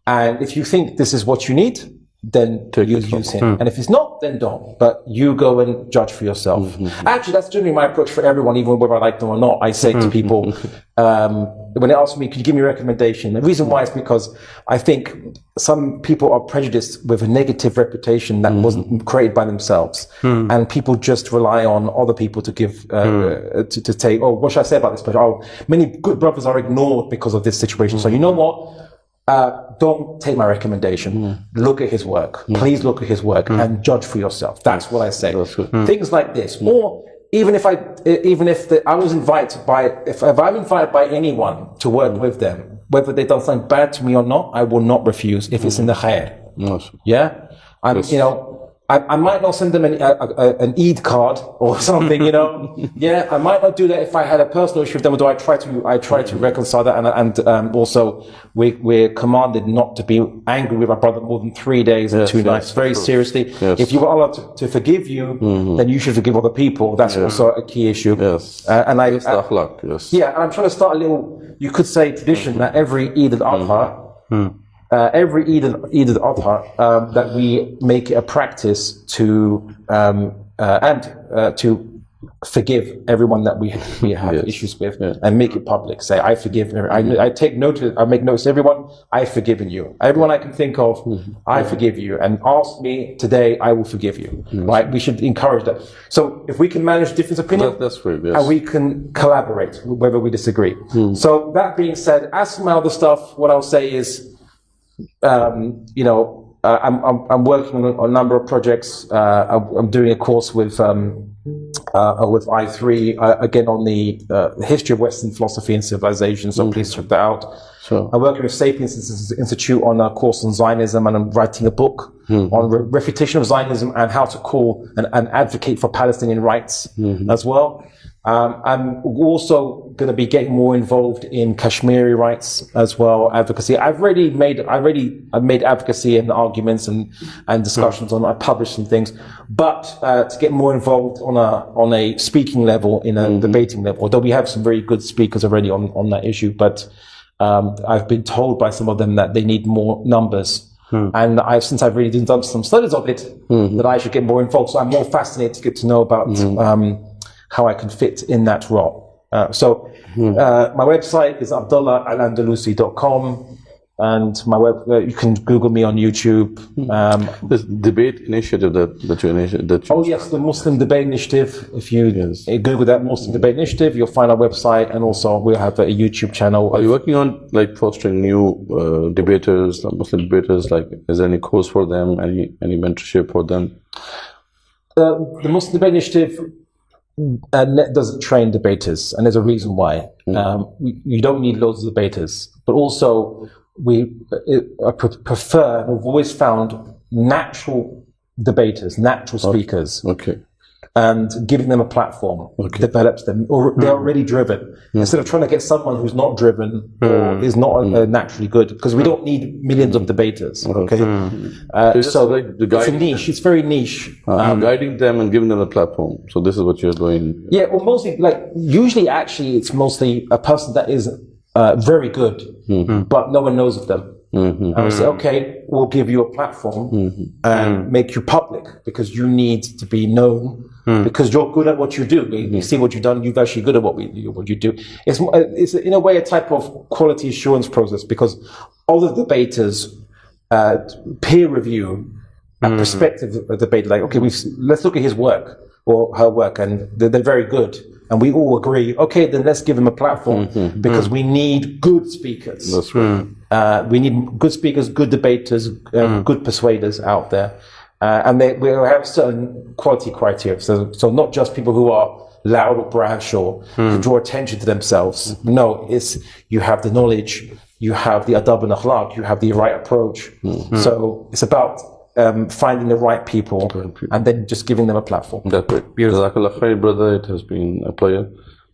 And if you think this is what you need, then you use him. And if it's not, then don't. But you go and judge for yourself. Actually, that's generally my approach for everyone, even whether I like them or not. I say to people, when they ask me, could you give me a recommendation? The reason why is because I think some people are prejudiced with a negative reputation that wasn't created by themselves. And people just rely on other people to give, to take, oh, what should I say about this person? Oh, many good brothers are ignored because of this situation. So you know what? Don't take my recommendation. Look at his work. Please look at his work and judge for yourself. That's what I say. Things like this. Or even if I was invited if I'm invited by anyone to work with them, whether they've done something bad to me or not, I will not refuse if it's in the khair. Yeah? I might not send them an Eid card or something, Yeah, I might not do that if I had a personal issue with them. Although I try to reconcile that, and also we're commanded not to be angry with our brother more than 3 days and 2 nights. Very seriously, if you are allowed to forgive you, then you should forgive other people. That's also a key issue. Yes, and it's the akhlaq. Yes. Yeah, and I'm trying to start a little, you could say, tradition that every Eid al-Adha. Every Eid al-Adha, that we make it a practice to forgive everyone that we have issues with, and make it public. Say, I forgive. I take note. I make notes. Everyone, I've forgiven you. Everyone I can think of, I forgive you. And ask me today, I will forgive you. Right? We should encourage that. So if we can manage different opinions, that's great. Yes. And we can collaborate whether we disagree. So that being said, as for my other stuff, what I'll say is, I'm working on a number of projects. I'm doing a course with I3 again on the history of Western philosophy and civilization. So please check that out. Sure. I'm working with Sapiens Institute on a course on Zionism, and I'm writing a book on refutation of Zionism and how to call and advocate for Palestinian rights as well. I'm also going to be getting more involved in Kashmiri rights as well, advocacy. I've made advocacy and arguments and discussions on. I published some things, but to get more involved on a speaking level, in a debating level. Although we have some very good speakers already on that issue, but I've been told by some of them that they need more numbers. And since I've really done some studies of it, that I should get more involved. So I'm more fascinated to get to know about how I can fit in that role. So my website is ummah.andalusi.com, and you can Google me on YouTube. This debate initiative that you initiated. Oh yes, the Muslim Debate Initiative. If you Google that Muslim Debate Initiative, you'll find our website, and also we'll have a YouTube channel. Are you working on fostering new debaters, Muslim debaters? Is there any course for them? Any mentorship for them? The Muslim Debate Initiative doesn't train debaters, and there's a reason why. You don't need loads of debaters, but also we prefer, we've always found natural debaters, natural speakers. Okay. And giving them a platform develops them, or they're already driven. Instead of trying to get someone who's not driven or is not naturally good, because we don't need millions of debaters. Okay, so it's a niche. It's very niche. Guiding them and giving them a platform. So this is what you're doing. Yeah, well, mostly usually actually it's mostly a person that is very good, but no one knows of them. And we say, okay, we'll give you a platform and make you public because you need to be known because you're good at what you do. We see what you've done. You're actually good at what you do. It's in a way a type of quality assurance process because all the debaters peer review and perspective of debate. Like, okay, let's look at his work or her work, and they're very good. And we all agree, okay, then let's give them a platform because we need good speakers. That's right. We need good speakers, good debaters, good persuaders out there. And we have certain quality criteria. So not just people who are loud or brash or draw attention to themselves. No, it's you have the knowledge, you have the adab and akhlaq, you have the right approach. So it's about finding the right people and then just giving them a platform. That's great. Jazakallah khair, brother. It has been a pleasure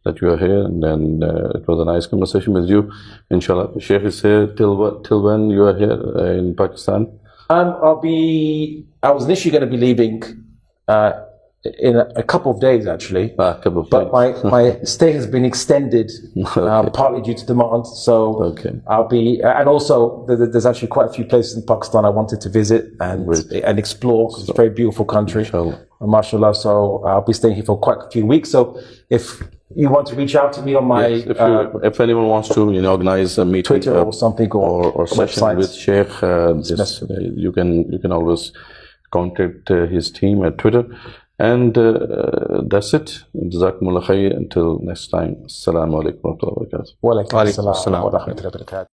that you are here, and then it was a nice conversation with you. Inshallah, Sheikh is here till when you are here in Pakistan? I was initially going to be leaving in a couple of days, actually. But my stay has been extended, partly due to demand. So I'll be, and also there's actually quite a few places in Pakistan I wanted to visit and explore because it's a very beautiful country. MashaAllah. So I'll be staying here for quite a few weeks. So if you want to reach out to me on my, if anyone wants to, organize a meeting, Twitter or something, or session website. with Sheikh, you can always contact his team at Twitter. And that's it. Jazakumullah khair. Until next time. Assalamu alaikum wa rahmatullahi wa barakatuh. Wa alaikum assalam wa rahmatullahi wa barakatuh.